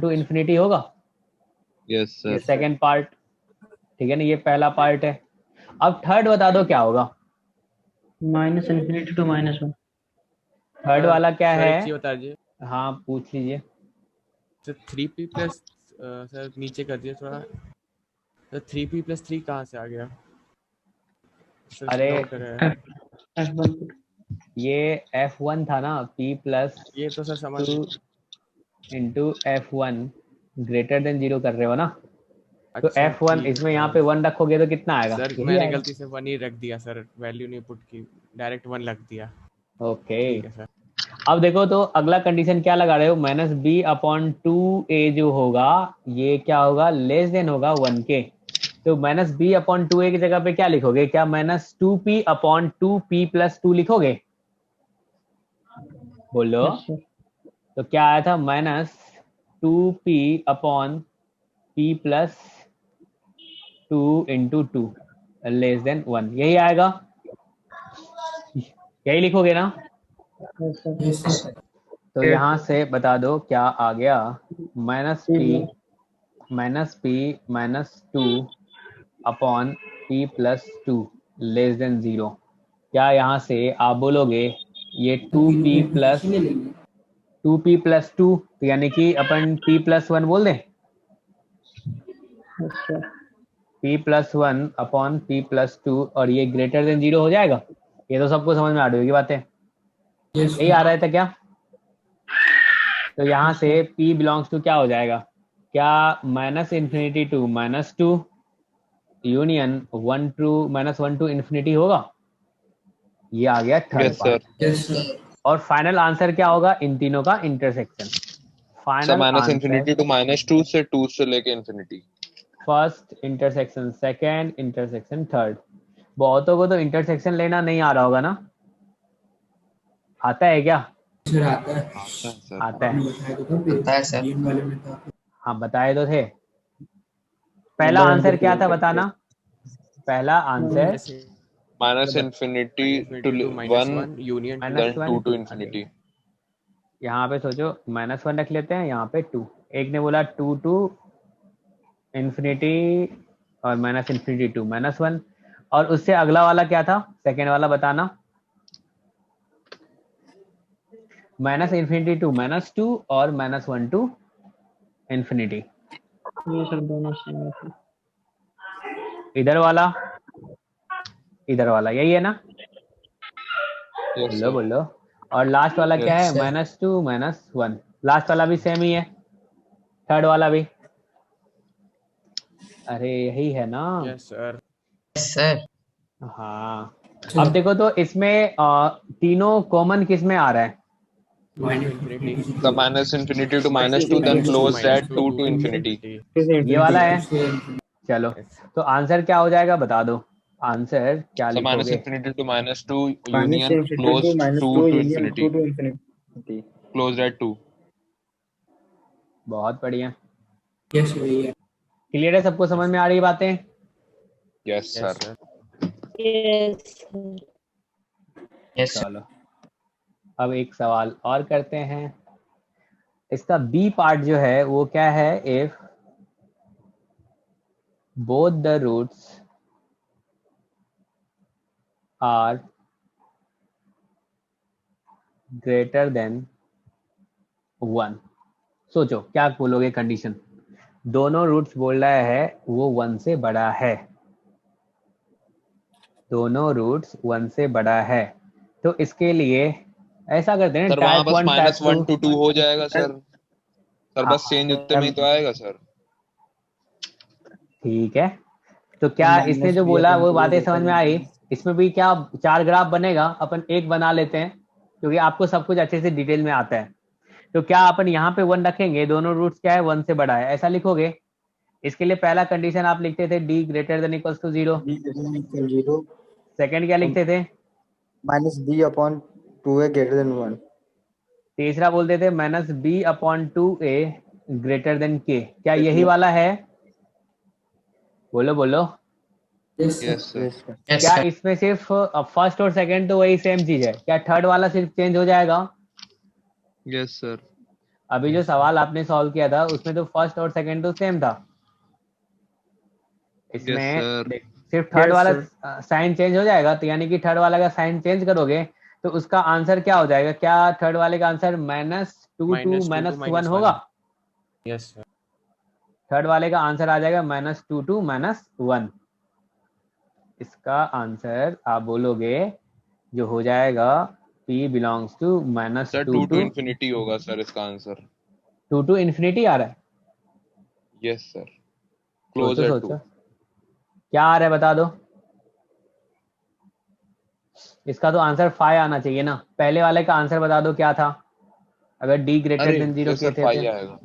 टू इन्फिनिटी होगा। Yes sir. सेकेंड पार्ट, ठीक है ना, ये पहला पार्ट है। अब थर्ड बता दो क्या होगा, माइनस इन्फिनिटी टू -1। थर्ड वाला क्या सर है? एक चीज बता दीजिए हाँ पूछ लीजिए। सर 3p प्लस सर नीचे कर दिया थोड़ा सर 3p प्लस 3 कहाँ से आ गया सर अरे डाउट है F1 ये F1 था ना, P प्लस ये तो सर समझ 2 इंटू F1 ग्रेटर देन 0 कर रहे हो ना, तो अच्छा F1 ठीक इसमें है यहाँ पे 1 रखोगे तो कितना आएगा? सर यही मैंने आएगा। गलती से 1 ही रख दिया सर वैल्यू नहीं पुट की डायरेक्ट 1 रख दिया ओके ठीक है सर अब देखो तो अगला कंडीशन क्या लगा रहे हो, माइनस बी अपॉन टू ए जो होगा ये क्या होगा, लेस देन होगा 1 के। तो माइनस बी अपॉन टू ए की जगह पे क्या लिखोगे, क्या minus 2p upon 2p plus 2 लिखोगे? बोलो। Yes sir. तो क्या आया था, minus 2p upon p plus 2 into 2 less than 1, यही आएगा, यही लिखोगे ना? Yes sir. यस सर तो यहाँ से बता दो क्या आ गया, minus P minus 2 upon p plus 2 less than 0। क्या यहाँ से आप बोलोगे ये 2p प्लस 2 यानी कि अपन p प्लस 1 बोल दें, yes sir. p plus 1 upon p plus 2 और ये ग्रेटर देन 0 हो जाएगा। ये तो सबको समझ में आ रही होगी बातें, यस यही आ रहा था क्या? तो यहाँ से p बिलोंग्स टू क्या हो जाएगा, क्या minus infinity to -2 union 1 to -1 to infinity होगा। ये आ गया third yes part. Sir yes sir और फाइनल आंसर क्या होगा, इन तीनों का intersection. Sir final minus answer infinity to -2 से लेके infinity. First intersection, second intersection, third. बहुतों को तो इंटरसेक्शन लेना नहीं आ रहा होगा ना, आता है क्या? सर आता है आता है सर। आता है। बताया तो था आता है सर। गेम वाले में था हाँ बताए तो थे। पहला आंसर क्या था बताना, पहला answer minus infinity to to 1 -1 union minus 2 one to to, infinity. यहाँ पे सोचो -1 रख लेते हैं, यहाँ पे 2, एक ने बोला 2 टू इन्फिनिटी और माइनस इन्फिनिटी टू -1, और उससे अगला वाला क्या था, सेकेंड वाला बताना, माइनस इन्फिनिटी टू -2 और -1 टू इन्फिनिटी। ये सर दोनों सेम है। इधर वाला यही है ना? यस बोलो सर। बोलो। और लास्ट वाला क्या है, Yes, -2 -1, लास्ट वाला भी सेम ही है, थर्ड वाला भी। अरे यही है ना? Yes sir yes sir. हाँ अब देखो तो इसमें तीनों कॉमन किस में आ रहा है, the minus infinity to -2 then close that 2 to infinity। ये वाला है। चलो तो आंसर क्या हो जाएगा बता दो, आंसर क्या So minus लिखोगे? infinity to -2 union closed 2 to infinity closed at 2। बहुत बढ़िया, यस भैया क्लियर है, सबको समझ में आ रही बातें? Yes sir। Yes sir. चलो अब एक सवाल और करते हैं। इसका बी पार्ट जो है वो क्या है, if both the roots are greater than 1। सोचो क्या बोलोगे कंडीशन, दोनों रूट्स बोल रहा है वो 1 से बड़ा है, दोनों रूट्स 1 से बड़ा है, तो इसके लिए ऐसा करते हैं सर वहां टाइप बस 1 टाइप -1 to 2 हो जाएगा सर। सर हाँ, बस चेंज उतने में ही तो आएगा सर। ठीक है। तो क्या इसने जो बोला वो बातें समझ में आई? इसमें भी क्या 4 ग्राफ बनेगा, अपन एक बना लेते हैं क्योंकि आपको सब कुछ अच्छे से डिटेल में आता है। तो क्या अपन यहाँ पे 1 रखेंगे, दोनों रूट्स क्या है 1 से बड़ा है, ऐसा लिखोगे। इसके लिए पहला कंडीशन आप लिखते थे d greater than equals to 0, second क्या लिखते थे, -b upon 2a greater than 1। तीसरा बोलते थे -b upon 2a greater than k। क्या यही वाला है? बोलो बोलो। Yes Yes sir। यस क्या सर। इसमें सिर्फ फर्स्ट और सेकंड तो वही सेम चीज है, क्या थर्ड वाला सिर्फ चेंज हो जाएगा? Yes sir। अभी जो सवाल आपने सॉल्व किया था उसमें तो फर्स्ट और सेकंड तो सेम था। Yes इसमें sir। सिर्फ थर्ड Yes, वाला sir. साइन चेंज हो जाएगा, तो यानी कि थर्ड वाला का साइन चेंज करोगे तो उसका आंसर क्या हो जाएगा? क्या थर्ड वाले का आंसर -2 to -1 होगा? Yes sir. थर्ड वाले का आंसर आ जाएगा -2 to -1। इसका आंसर आप बोलोगे जो हो जाएगा p belongs to sir -2 2 to to infinity होगा सर इसका आंसर। 2 to infinity आ रहा है। यस सर, सोचो क्लोजर सोचो टू। क्या आ रहा है बता दो। इसका तो आंसर 5 आना चाहिए ना। पहले वाले का आंसर बता दो क्या था, अगर d ग्रेटर अरे देन 0 यस के सर थे 5 तो। आएगा।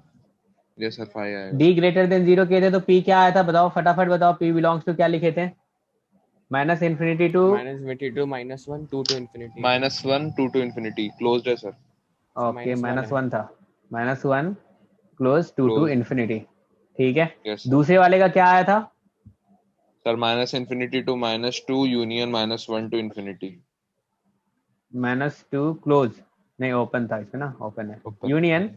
यस सर 5 आएगा। d ग्रेटर देन 0 के थे तो p क्या आया था बताओ, फटाफट बताओ। p बिलोंग्स टू क्या लिखे थे? -infinity to -infinity to -1 2 to infinity। -1 2 to infinity, closed है सर। ओके -1 है। -1 था, -1 क्लोज 2 to क्लोज। infinity। ठीक है, यस सर। दूसरे वाले का क्या आया था? Sir -infinity to -2 union -1 to infinity। -2 close नहीं, ओपन था इसमें ना, ओपन है। Open। यूनियन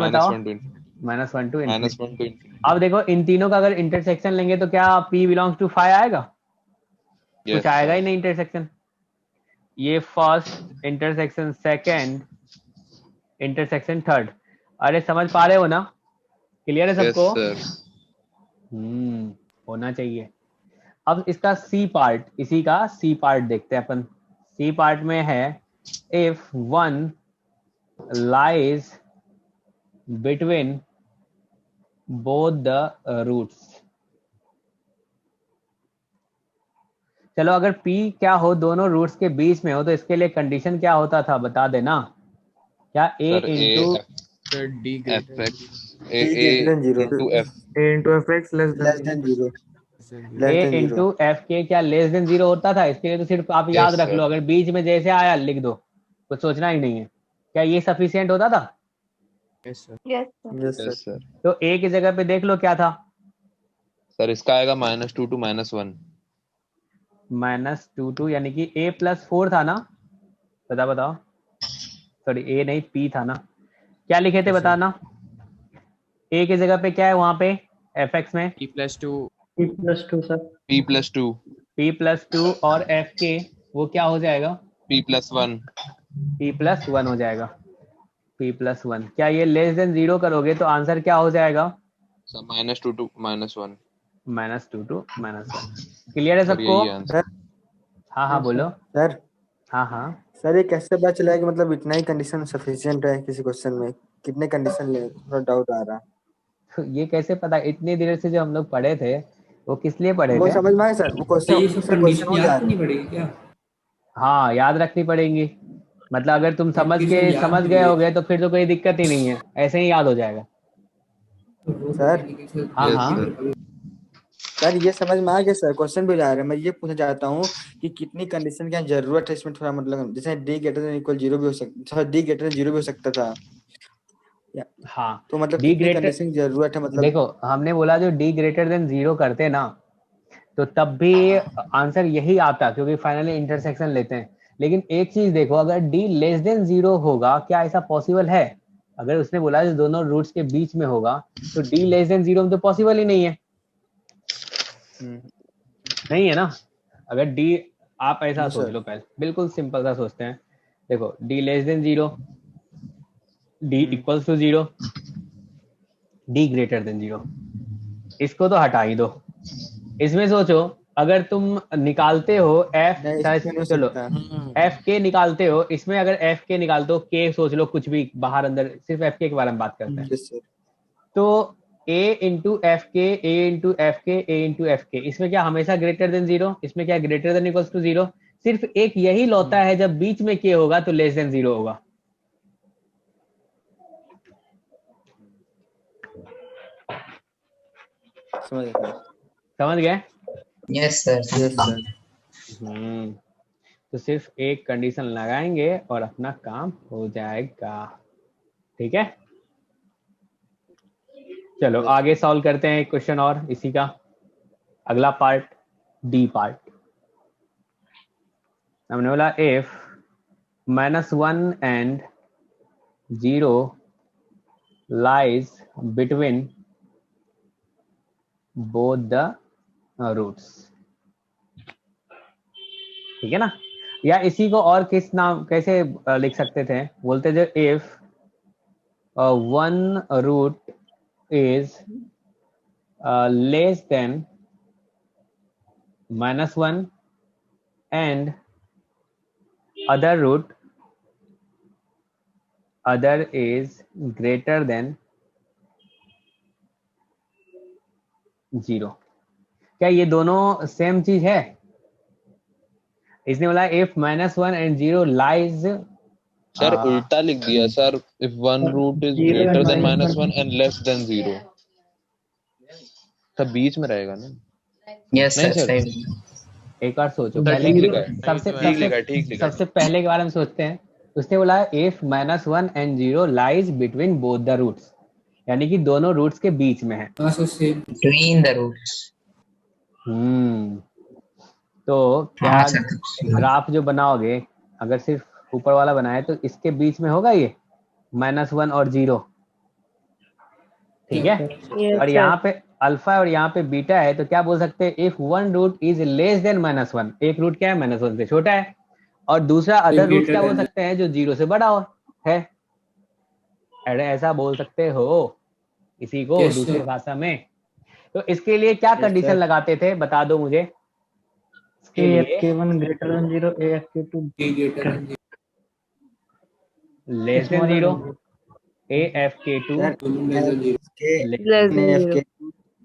बताओ। -1 to infinity। -1 to infinity। -1 to infinity। अब देखो इन तीनों का अगर इंटरसेक्शन लेंगे तो क्या p बिलोंग्स टू 5 आएगा? कुछ यस आएगा सर। ही नहीं इंटरसेक्शन। ये first intersection, second intersection, third. अरे समझ पा रहे हो ना? क्लियर है यस सबको? सर। होना चाहिए। अब इसका सी पार्ट, इसी का सी पार्ट देखते हैं अपन। सी पार्ट में है if one lies between both the roots. चलो अगर P क्या हो, दोनों रूट्स के बीच में हो, तो इसके लिए कंडीशन क्या होता था बता देना। क्या A sir into sir d F greater x P greater than 0. Into F A into fx less than 0. than Less A than 0. Into F के क्या लेस देन 0 होता था? इसके लिए तो सिर्फ आप याद यस रख लो, सर। अगर बीच में जैसे आया लिख दो, कुछ सोचना ही नहीं है। क्या ये सफिशियंट होता था? Yes sir. Yes sir. Yes, sir. Yes sir. तो A की जगह पे देख लो क्या था। सर इसका आएगा -2 to -1। -2 2 यानी कि A +4 था ना? बताओ। सॉरी A नहीं, P था ना? क्या लिखे थे Yes, sir। बताना। A की जगह पे क्या है वहां पे fx में? p+2 P+2 sir। p+2 p+2 और f के वो क्या हो जाएगा? p+1। p+1 हो जाएगा। p+1 क्या ये लेस देन 0 करोगे तो आंसर क्या हो जाएगा? Sir -2 to -1। -2 to -1। क्लियर है सर सबको? यही आंसर। हाँ Yes, बोलो। Sir, हाँ सर ये कैसे पता चला कि मतलब इतना ही कंडीशन सफिशिएंट है किसी क्वेश्चन में? कितने कंडीशन ले, थोड़ा डाउट आ रहा है। तो ये कैसे पता? इतनी देर से जो हम लोग पढ़े थे वो किस लिए पढ़े वो थे? समझ में आया सर, वो तो ये क्वेश्चन सब सर क्वेश्चन कंडीशन हो याद जा करनी पड़ेगी क्या? हाँ याद रखनी पड़ेंगी। मतलब अगर तुम समझ कंडीशन याद समझ भी गए नहीं होगे तो फिर तो कोई दिक्कत ही नहीं है, ऐसे ही याद हो जाएगा। तो वो सर। कहने की सर हाँ यस हाँ सर। सर ये समझ में आ गया सर, क्वेश्चन भी जा रहा है। मैं ये पूछना चाहता हूँ कि कितनी कंडीशन की जरूरत है इसमें, थोड़ा मतलब जैसे d ग्रेटर देन इक्वल 0 भी हो सकता, d ग्रेटर देन 0 भी हो सकता था, हाँ। तो मतलब डी कितनी ग्रेटर, कंडीशन की जरूरत है मतलब? देखो हमने बोला जो d ग्रेटर देन 0 करते ना तो तब भी आंसर यही आता क्योंकि फाइनली इंटरसेक्शन लेते हैं। लेकिन एक चीज देखो, अगर d लेस देन 0 होगा, क्या ऐसा पॉसिबल है? अगर उसने बोला जो दोनों रूट्स के बीच में होगा तो d लेस देन 0 तो पॉसिबल ही नहीं है। नहीं है ना? अगर d, आप ऐसा सोच लो पहले, बिल्कुल सिंपल सा सोचते हैं। देखो d less than 0, d equals to 0, d greater than 0, इसको तो हटा ही दो। इसमें सोचो अगर तुम निकालते हो f, नहीं इसमें नहीं चलो सकता। f के निकालते हो, इसमें अगर f के निकालते हो, k सोच लो कुछ भी बाहर अंदर, सिर्फ f के बारे में बात करते हैं। Yes sir. तो a इंटू एफ के, a इंटू एफ के, a इंटू एफ के, इसमें क्या हमेशा ग्रेटर देन 0? इसमें क्या ग्रेटर देन इक्वल्स टू 0? सिर्फ एक यही लौता है जब बीच में k होगा तो लेस देन 0 होगा। समझ गए? Yes sir. Yes sir. तो सिर्फ एक कंडीशन लगाएंगे और अपना काम हो जाएगा। ठीक है, चलो आगे सॉल्व करते हैं एक क्वेश्चन और इसी का अगला पार्ट, डी पार्ट। हमने बोला if -1 and 0 lies between both the roots, ठीक है ना। या इसी को और किस नाम कैसे लिख सकते थे, बोलते थे if one root is less than -1 and other root is greater than 0। क्या ये दोनों सेम चीज है? इसने बोला if -1 and 0 lies सर उल्टा लिख दिया sir, if one root is greater than -1 and less than 0, सब बीच में रहेगा ना। यस नहीं सर, सर, सही। एक बार सोचो, तो पहले ठीक लिखा है, ठीक लिखा है, ठीक लिखा है। सबसे पहले के बारे में सोचते हैं। उसने बोला if -1 and 0 lies between both the roots, यानी कि दोनों रूट्स के बीच में है। Between the roots। तो क्या ग्राफ जो बनाओगे, अगर सिर्फ ऊपर वाला बनाए तो इसके बीच में होगा ये -1 और 0, ठीक है। और यहाँ पे अल्फा और यहाँ पे बीटा है, तो क्या बोल सकते हैं, if one root is less than -1, एक रूट क्या है -1 से छोटा है, और दूसरा अदर रूट क्या बोल सकते हैं जो 0 से बड़ा है। अरे ऐसा बोल सकते हो इसी को दूसरी भाषा में। तो इसके लिए क्या कंडीशन लगाते थे, बता दो मुझे। AFK1 greater than 0, AFK2 less than 0, AFK2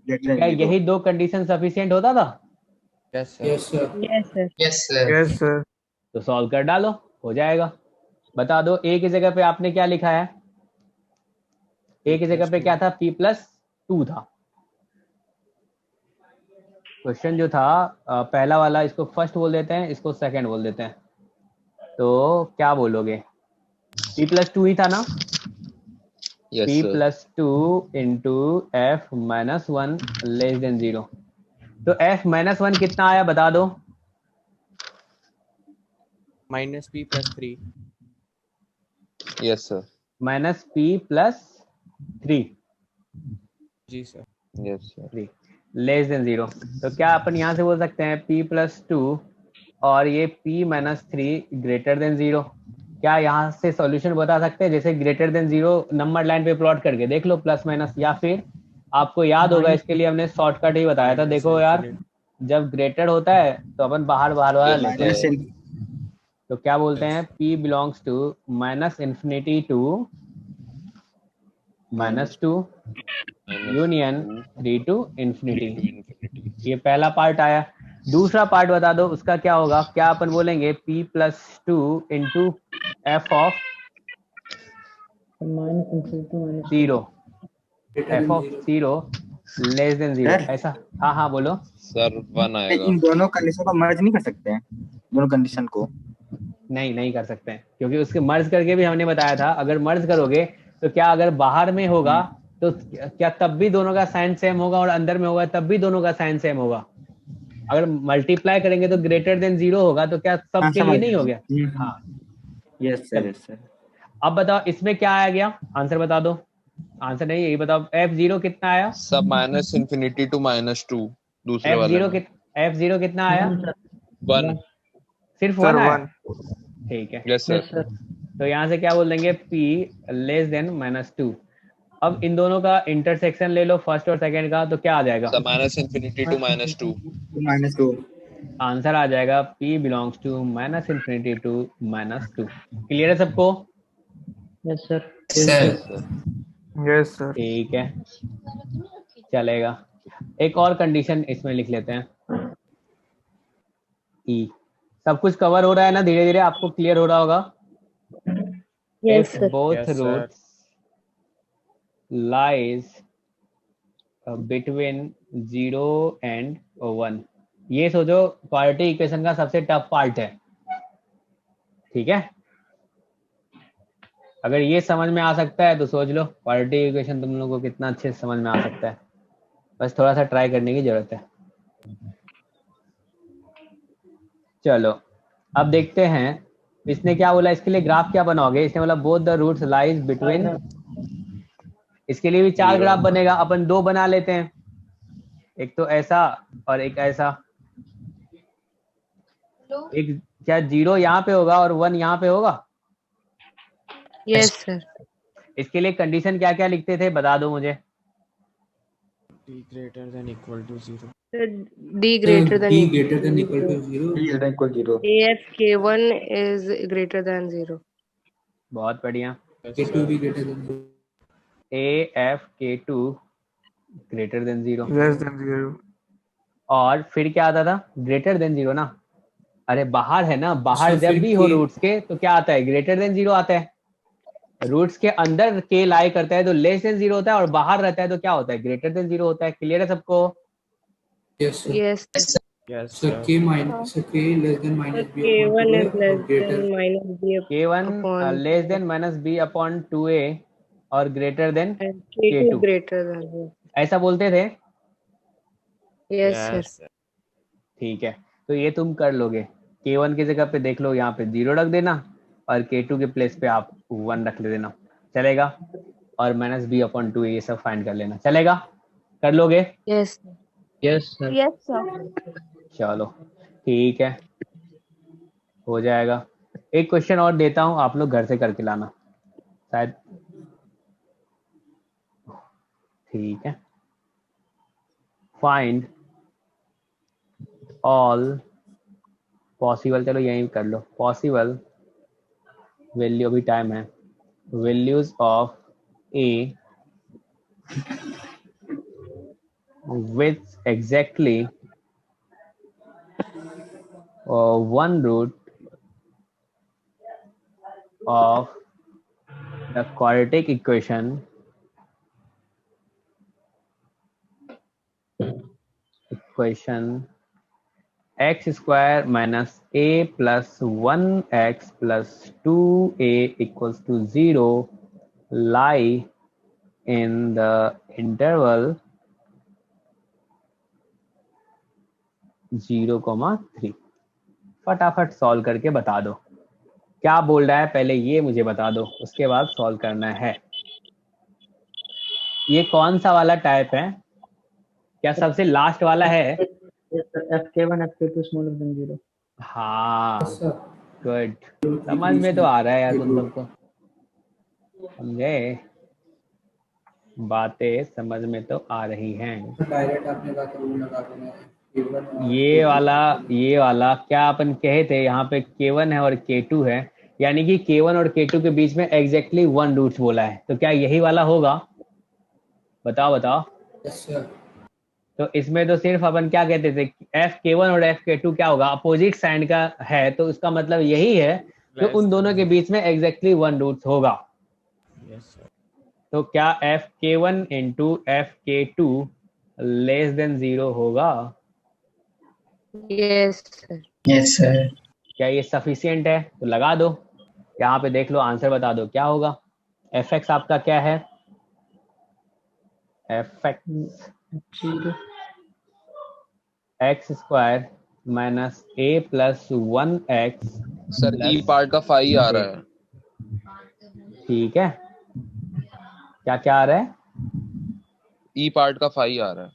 क्या यही दो कंडीशन सफिशिएंट होता था? Yes sir. तो सॉल्व कर डालो, हो जाएगा। बता दो ए की जगह पे आपने क्या लिखा है? ए की जगह पे क्या था? P+2 था। क्वेश्चन जो था पहला वाला, इसको फर्स्ट बोल देते हैं, इसको सेकंड बोल देते हैं। तो क्या बोलोगे? P+2 ही था ना? P+2 into F -1 less than 0। तो F -1 कितना आया बता दो? -P+3। Yes sir. -P+3 जी sir. Yes sir. Less than 0। तो क्या अपन यहाँ से बोल सकते हैं P+2 और ये P-3 ग्रेटर देन 0। क्या यहाँ से सॉल्यूशन बता सकते हैं? जैसे ग्रेटर देन 0 नंबर लाइन पे प्लॉट करके देख लो, प्लस माइनस, या फिर आपको याद होगा इसके लिए हमने शॉर्टकट ही बताया था। देखो यार, जब ग्रेटर होता है तो अपन बाहर वाला लेते हैं। तो क्या बोलते हैं? P belongs to -∞ to -2 union 3 to ∞। ये पहला पार्ट आया। दूसरा पार्ट बता दो उसका क्या होगा? क्या अपन बोलेंगे? P+2 into F of 0, F of 0 less than 0, ऐसा? हाँ हाँ बोलो सर। 1 आएगा। इन दोनों कंडीशन को मर्ज नहीं कर सकते हैं, दोनों कंडीशन को? नहीं कर सकते हैं, क्योंकि उसके मर्ज करके भी हमने बताया था, अगर मर्ज करोगे तो क्या अगर बाहर में होगा तो क्या तब भी दोनों का साइन सेम होगा, और अंदर में होगा तब भी दोनों का साइन सेम होगा। अगर मल्टीप्लाई करेंगे तो ग्रेटर देन 0 होगा, तो क्या सबके लिए नहीं हो गया? हाँ यस सर, यस सर। अब बताओ इसमें क्या आ गया? आंसर बता दो। आंसर नहीं, यही बताओ। F0 कितना आया? सब -∞ टू -2 दूसरे वाले में। F0 कितना आया? 1। सिर्फ 1 आया? ठीक है। Yes sir. तो यहाँ से क्या बोल देंगे? P less than -2। अब इन दोनों का इंटरसेक्शन ले लो, फर्स्ट और सेकंड का, तो क्या आ जाएगा? सब -∞ टू -2। आंसर आ जाएगा P belongs to -∞ to -2। Clear है सबको? Yes sir. Yes sir. ठीक है, चलेगा। एक और कंडीशन इसमें लिख लेते हैं। E सब कुछ कवर हो रहा है ना? धीरे धीरे आपको क्लियर हो रहा होगा। Yes, sir. Both roots lies between 0 and 1। ये सोचो क्वाड्रेटिक इक्वेशन का सबसे टफ पार्ट है, ठीक है। अगर ये समझ में आ सकता है तो सोच लो क्वाड्रेटिक इक्वेशन तुम लोगों को कितना अच्छे से समझ में आ सकता है। बस थोड़ा सा ट्राई करने की जरूरत है। चलो अब देखते हैं इसने क्या बोला। इसके लिए ग्राफ क्या बनाओगे? इसने बोला both the roots lies between. इसके लिए भी 4 ग्राफ बनेगा, अपन 2 बना लेते हैं। एक तो ऐसा और एक ऐसा, एक क्या 0 यहाँ पे होगा और 1 यहाँ पे होगा? Yes, sir. इसके लिए कंडीशन क्या क्या लिखते थे बता दो मुझे। D greater than equal to 0. Sir, D greater than D equal greater than to equal to 0. D greater than equal to 0. AFK1 is greater than 0. बहुत बढ़िया। K2 भी greater than 0. AFK2 greater than 0। Less than 0. और फिर क्या आता था? Greater than 0 ना। अरे बाहर है ना, बाहर अच्छा, जब फिर भी हो K- रूट्स के तो क्या आता है? ग्रेटर देन 0 आता है। रूट्स के अंदर के लाई करता है तो लेस देन 0 होता है, और बाहर रहता है तो क्या होता है? ग्रेटर देन 0 होता है। क्लियर है सबको? Yes, sir. Yes, sir. Yes, So sir. K minus, so K less than So minus B upon K1 2A is or less greater. than minus B K1 upon less than minus B upon 2a और greater than and K2 K2, greater than 0. ऐसा बोलते थे। Yes, sir. Yes, sir. ठीक है, तो ये तुम कर लोगे। K1 की जगह पे देख लो, यहाँ पे 0 रख देना और K2 के प्लेस पे आप 1 रख ले देना, चलेगा? और माइनस बी अपॉन 2 ये सब फाइंड कर लेना, चलेगा? कर लोगे? Yes, sir. Yes, sir. Yes, sir. चलो ठीक है, हो जाएगा। एक क्वेश्चन और देता हूँ, आप लोग घर से करके लाना शायद। ठीक है, फाइंड ऑल पॉसिबल, चलो यहीं कर लो, पॉसिबल वैल्यू, अभी टाइम है, values of A with exactly one root of the quadratic equation x square minus a plus 1x plus 2a equals to 0 lie in the interval 0,3। फटाफट solve करके बता दो क्या बोल रहा है, पहले ये मुझे बता दो, उसके बाद सॉल्व करना है। ये कौन सा वाला टाइप है? क्या सबसे लास्ट वाला है? FK1 FK2 smaller than 0. हाँ, Yes, sir. गुड, समझ में तो आ रहा है यार, तुम सबको समझे? बातें समझ में तो आ रही हैं। डायरेक्ट आपने कहा था रूल लगा देना है। ये वाला क्या अपन कहे थे, यहाँ पे K1 है और K2 है, यानी कि K1 और K2 के बीच में एग्जैक्टली 1 रूट्स बोला है, तो क्या यही वाला होगा? बताओ बताओ। Yes, sir. तो इसमें तो सिर्फ अपन क्या कहते थे, FK1 और FK2 क्या होगा? अपोजिट साइड का है, तो इसका मतलब यही है कि उन दोनों के बीच में एग्जैक्टली 1 रूट्स होगा। Yes, sir. तो क्या FK1 into FK2 less than 0 होगा? Yes, sir. Yes, sir. क्या ये सफिशिएंट है? तो लगा दो, यहाँ पे देख लो, आंसर बता दो क्या होगा। fx आपका क्या है? fx 0. x square minus a plus 1x। Sir E part का फाई आ रहा है। ठीक है, क्या क्या आ रहा है? ई पार्ट का फाई आ रहा है।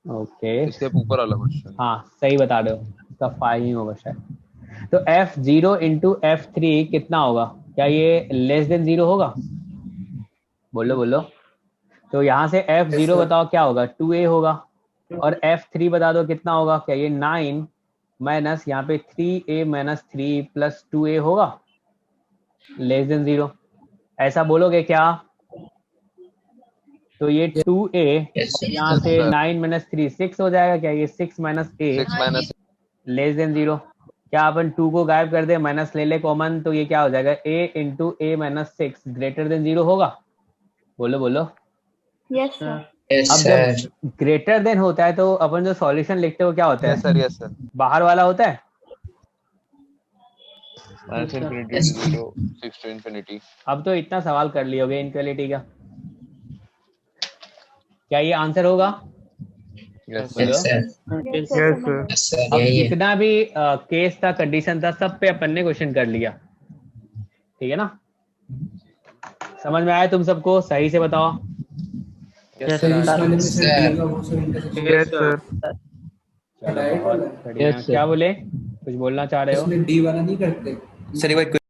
ओके, इसके ऊपर वाला क्वेश्चन। हाँ सही बता रहे हो, इसका फाई ही होगा शायद। तो f0 इंटू f3 कितना होगा? क्या ये लेस देन 0 होगा? बोलो बोलो। तो यहाँ से f0 बताओ क्या होगा? 2a होगा। और f3 बता दो कितना होगा? क्या ये 9 माइनस यहाँ पे 3a माइनस 3 प्लस 2a होगा लेस देन 0? ऐसा बोलोगे क्या? तो ये 2a यहाँ से 9 माइनस 3 6 हो जाएगा। क्या ये 6 माइनस a लेस देन 0? क्या अपन 2 को गायब कर दे, माइनस ले ले कॉमन, तो ये क्या हो जाएगा? a into a minus 6 greater than 0 होगा? बोलो बोलो। Yes, sir. Yes, अब sir. जब ग्रेटर देन होता है तो अपन जो सॉल्यूशन लिखते हो क्या होता है? Yes sir. बाहर वाला होता है। Minus infinity to 0 6 to infinity. अब तो इतना सवाल कर लियोगे इनक्वालिटी का, क्या ये आंसर होगा? Yes Yes, sir. Yes, sir. Yes, sir. अब यही है। जितना भी केस था, कंडीशन था, सब पे अपन ने क्वेश्चन कर लिया। ठीक है ना? समझ में आया तुम सबको? सही से बताओ। सर इस वाले में सर डी का वो सर इंटरसेक्शन यस सर चलो बहुत बढ़िया। क्या बोले, कुछ बोलना चाह रहे हो? इसमें डी वाला नहीं करते सर एक बार